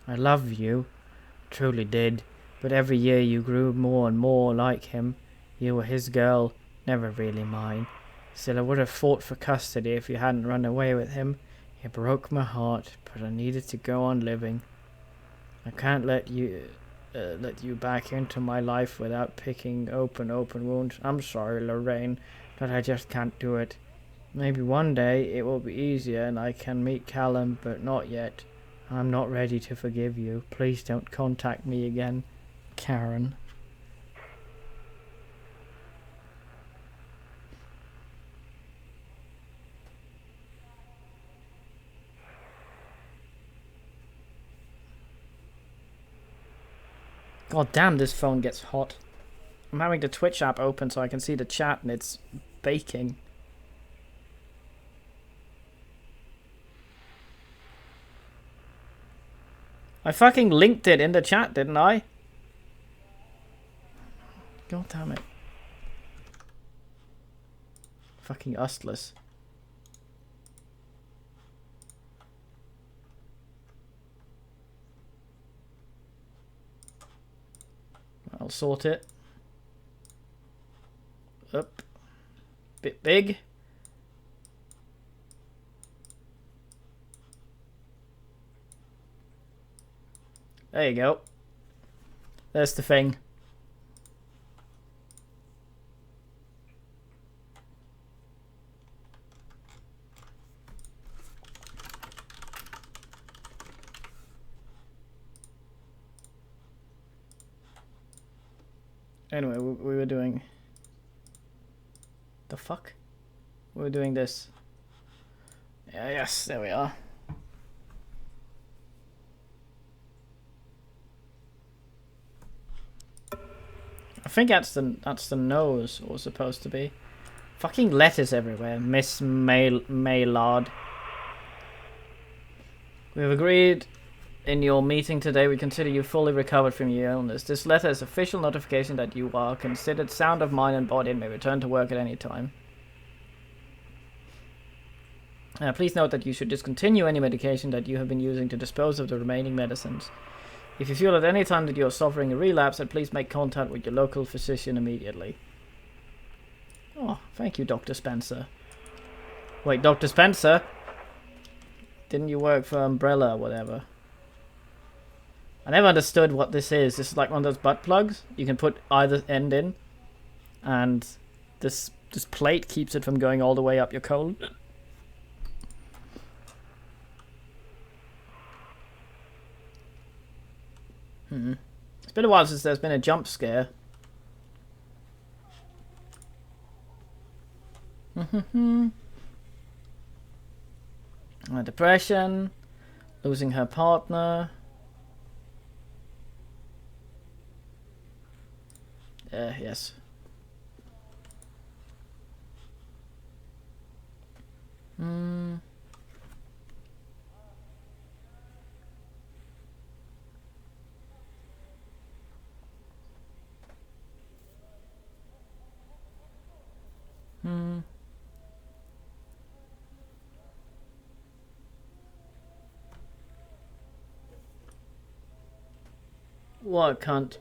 I love you, truly did, but every year you grew more and more like him. You were his girl, never really mine. Still, I would have fought for custody if you hadn't run away with him. It broke my heart, but I needed to go on living. I can't let you back into my life without picking open wounds. I'm sorry, Lorraine, but I just can't do it. Maybe one day it will be easier and I can meet Callum, but not yet. I'm not ready to forgive you. Please don't contact me again. Karen. God damn, this phone gets hot. I'm having the Twitch app open so I can see the chat and it's baking. I fucking linked it in the chat, didn't I? God damn it. Fucking ustless. I'll sort it. Up. Bit big. There you go. There's the thing. Anyway, we were doing... The fuck? We were doing this. Yeah, yes, there we are. I think that's the nose, or supposed to be. Fucking letters everywhere, Miss Maylard. We've agreed in your meeting today we consider you fully recovered from your illness. This letter is official notification that you are considered sound of mind and body and may return to work at any time. Please note that you should discontinue any medication that you have been using to dispose of the remaining medicines. If you feel at any time that you are suffering a relapse, then please make contact with your local physician immediately. Oh, thank you, Dr. Spencer. Wait, Dr. Spencer? Didn't you work for Umbrella or whatever? I never understood what this is. This is like one of those butt plugs. You can put either end in. And this plate keeps it from going all the way up your colon. It's been a while since there's been a jump scare. Depression, losing her partner. Yes. What cunt?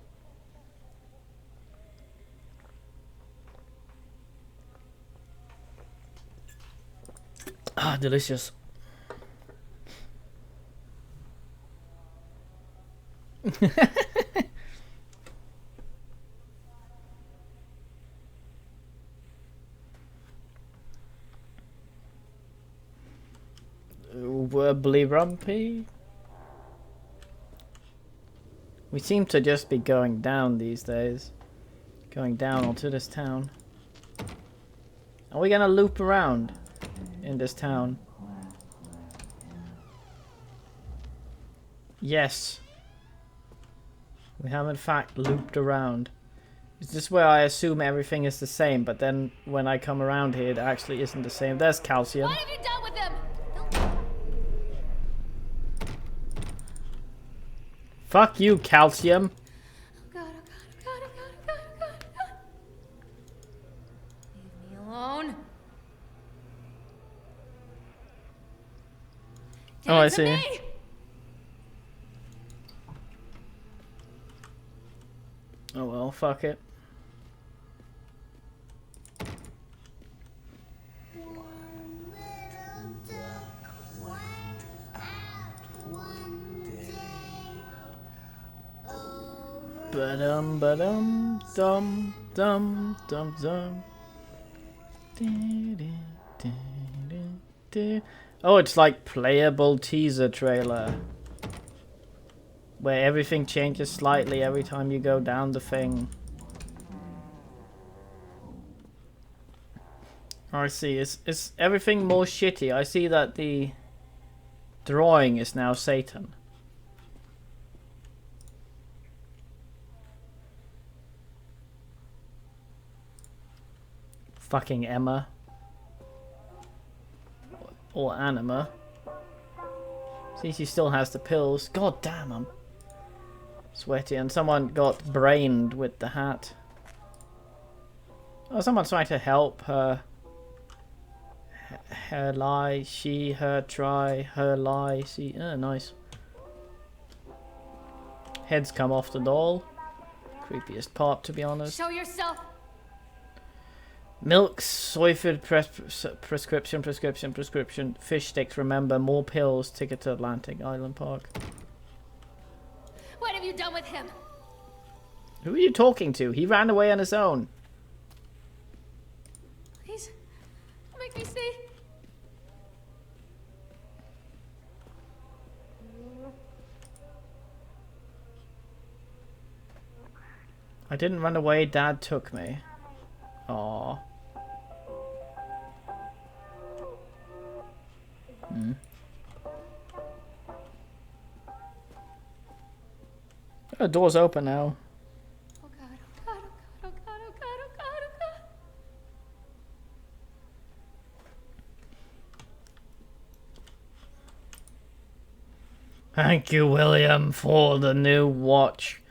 Ah, delicious. Wobbly rumpy. We seem to just be going down these days. Going down onto this town. Are we gonna loop around in this town? Yes. We have in fact looped around. Is this where I assume everything is the same, but then when I come around here it actually isn't the same? There's Calcium.
What have you done with them?
Fuck you, Calcium.
Oh God, oh God, oh God, oh God, oh God, oh God. Leave me alone. Give
Oh,
it
I
to
see.
me.
Oh well, fuck it. Ba-dum ba-dum dum dum dum dum. Oh, it's like playable teaser trailer. Where everything changes slightly every time you go down the thing. I see. Is everything more shitty? I see that the drawing is now Satan. Fucking Emma. Or Anima. See, she still has the pills. God damn, I'm sweaty. And someone got brained with the hat. Oh, someone's trying to help her. Her lie, she, her try, her lie, she. Oh, nice. Heads come off the doll. Creepiest part, to be honest.
Show yourself.
Milk, Soyford, prescription, fish sticks, remember, more pills, ticket to Atlantic Island Park.
What have you done with him?
Who are you talking to? He ran away on his own.
Please, don't make me see.
I didn't run away, Dad took me. Aww. The door's open now.
Oh God, oh God, oh God, oh God, oh God, oh God, oh God.
Thank you, William, for the new watch.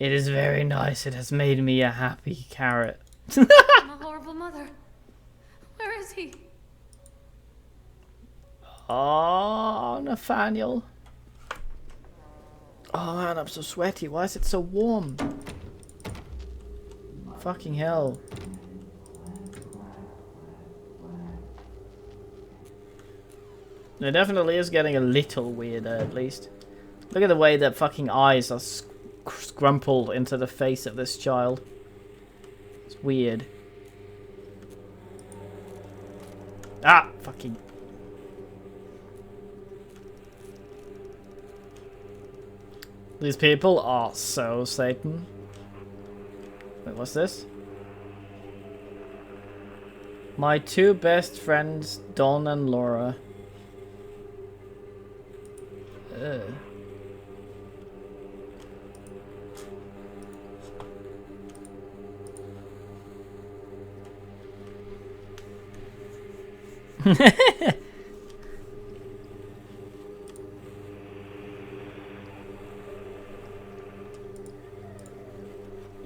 It is very nice. It has made me a happy carrot.
I'm a horrible mother. Where is he?
Oh, Nathaniel. Oh man, I'm so sweaty. Why is it so warm? Fucking hell. It definitely is getting a little weirder, at least. Look at the way that fucking eyes are scrumpled into the face of this child. It's weird. Ah! Fucking... These people are so Satan. Wait, what's this? My two best friends, Dawn and Laura. Ugh.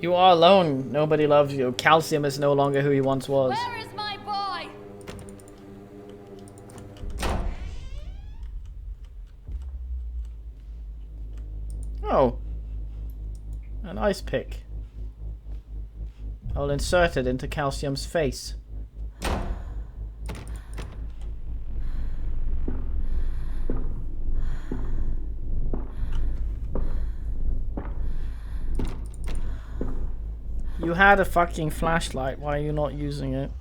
You are alone. Nobody loves you. Calcium is no longer who he once was.
Where is my boy?
Oh. An ice pick. I'll insert it into Calcium's face. You had a fucking flashlight. Why are you not using it?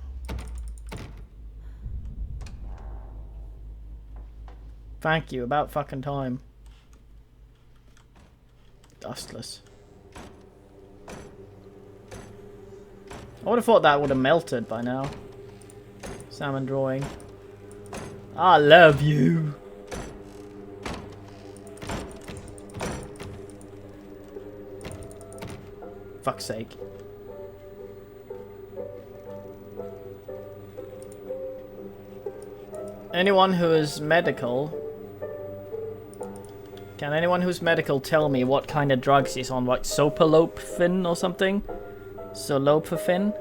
Thank you. About fucking time. Dustless. I would have thought that would have melted by now. Salmon drawing. I love you. Fuck's sake. Anyone who is medical... Can anyone who's medical tell me what kind of drugs he's on? Like Sopalophin or something? Solopafin?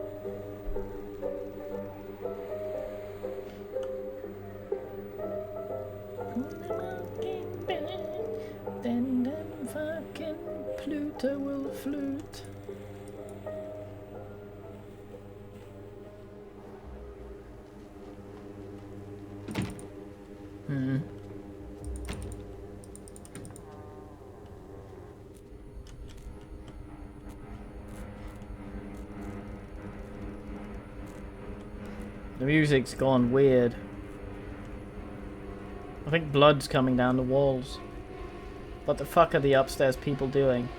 Then fucking Pluto will flute. The music's gone weird. I think blood's coming down the walls. What the fuck are the upstairs people doing?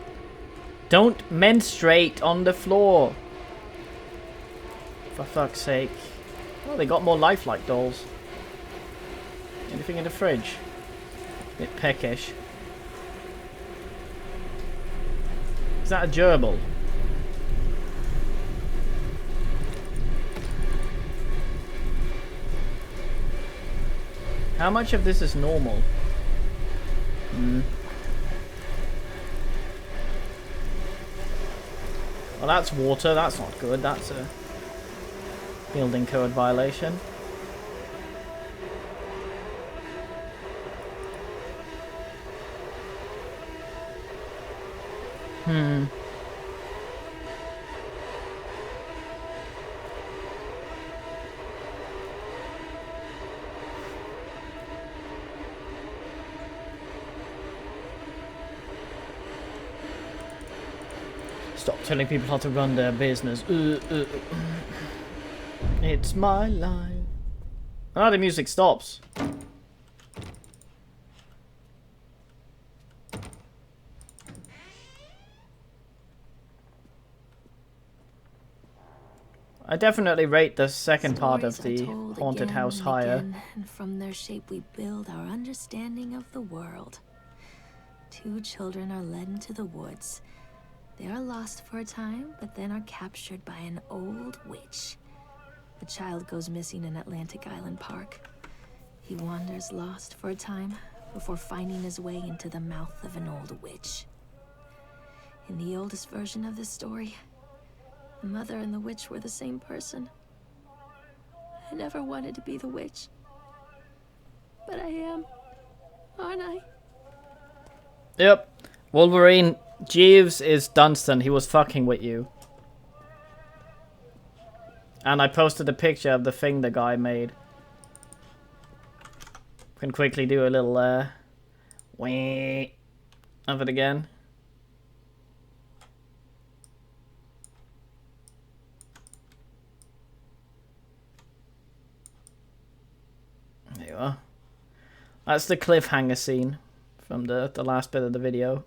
Don't menstruate on the floor! For fuck's sake. Oh, they got more lifelike dolls. Anything in the fridge? Bit peckish. Is that a gerbil? How much of this is normal? Well, that's water. That's not good. That's a building code violation. Stop telling people how to run their business. It's my life. Ah, the music stops. I definitely rate the second part of the haunted house higher.
And from their shape we build our understanding of the world. Two children are led into the woods. They are lost for a time, but then are captured by an old witch. The child goes missing in Atlantic Island Park. He wanders lost for a time before finding his way into the mouth of an old witch. In the oldest version of this story, the mother and the witch were the same person. I never wanted to be the witch.
But I am, aren't I?
Yep. Wolverine, Jeeves is Dunstan. He was fucking with you. And I posted a picture of the thing the guy made. Can quickly do a little, wee of it again. There you are. That's the cliffhanger scene from the last bit of the video.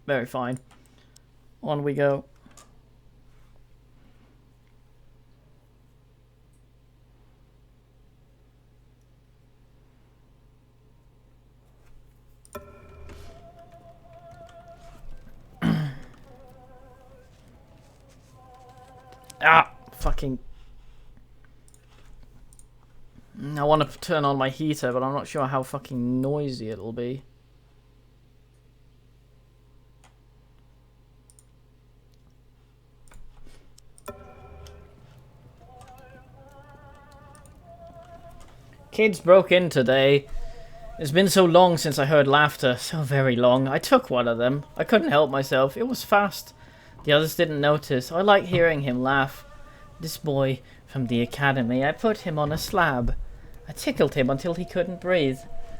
Very fine. On we go. Ah! Fucking... I want to turn on my heater, but I'm not sure how fucking noisy it'll be. Kids broke in today. It's been so long since I heard laughter. So very long. I took one of them. I couldn't help myself. It was fast. The others didn't notice. I like hearing him laugh. This boy from the academy, I put him on a slab. I tickled him until he couldn't breathe.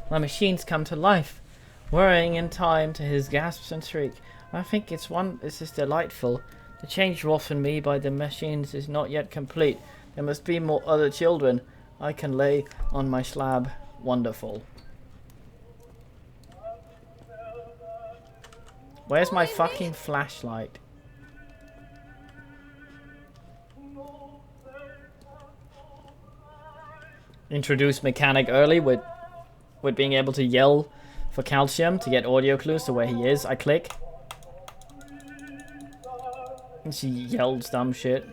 My machines come to life, whirring in time to his gasps and shriek. I think this is delightful. The change wrought in me by the machines is not yet complete. There must be more other children I can lay on my slab. Wonderful. Where's my fucking flashlight? Introduce mechanic early with being able to yell for calcium to get audio clues to where he is. I click. And she yells dumb shit.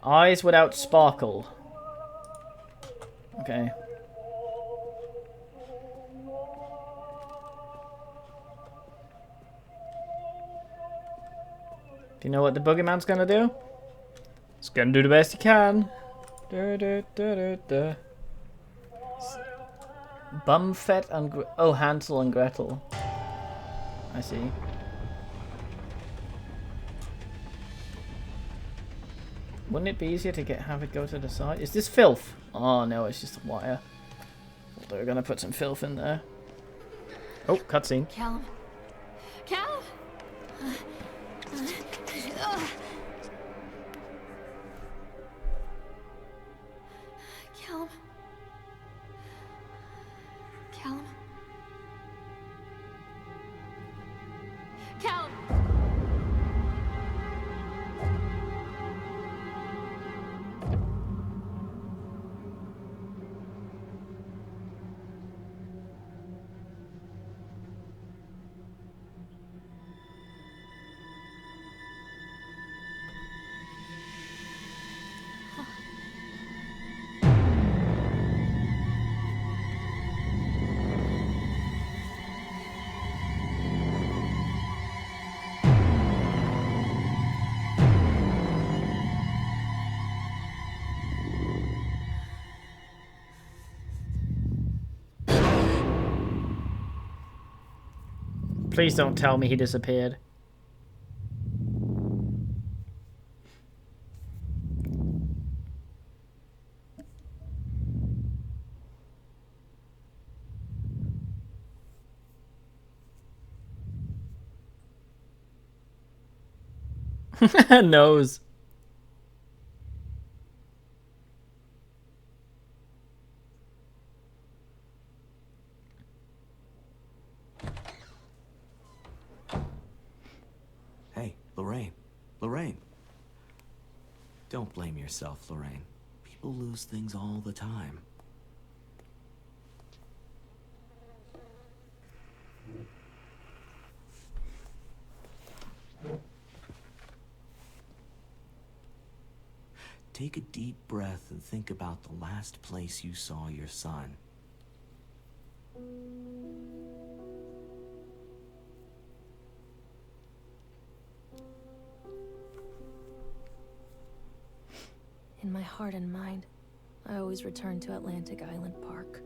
Eyes without sparkle. Okay. Do you know what the boogeyman's gonna do? It's gonna do the best he can. Bumfet and oh, Hansel and Gretel. I see. Wouldn't it be easier to have it go to the side? Is this filth? Oh no, it's just a wire. Thought they were gonna put some filth in there. Oh, cutscene.
Callum. Callum! Callum. Callum. Callum!
Please don't tell me he disappeared. Nose.
Hey, Lorraine. Lorraine. Don't blame yourself, Lorraine. People lose things all the time. Take a deep breath and think about the last place you saw your son.
In my heart and mind, I always return to Atlantic Island Park.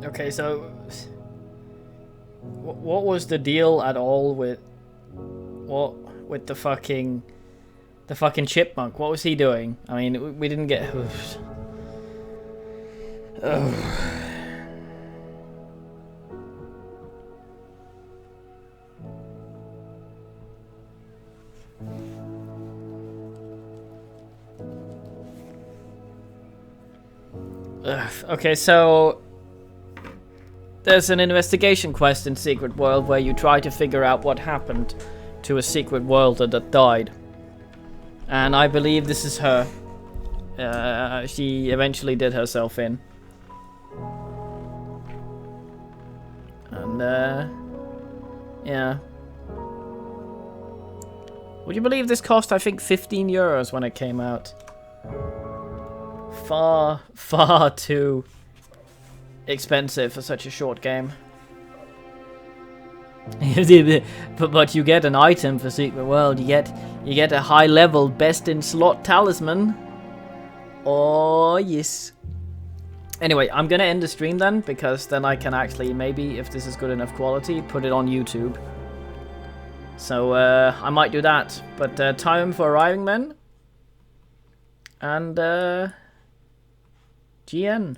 Okay, so what was the deal at all with the fucking chipmunk? What was he doing? I mean, we didn't get. Okay, so there's an investigation quest in Secret World where you try to figure out what happened to a Secret Worlder that died. And I believe this is her. She eventually did herself in. And, yeah. Would you believe this cost, I think, 15 euros when it came out? Far, far too expensive for such a short game. but you get an item for Secret World. You get a high level best in slot talisman. Oh yes. Anyway, I'm gonna end the stream then, because then I can actually, maybe if this is good enough quality, put it on YouTube. So I might do that. But time for arriving men. And GN.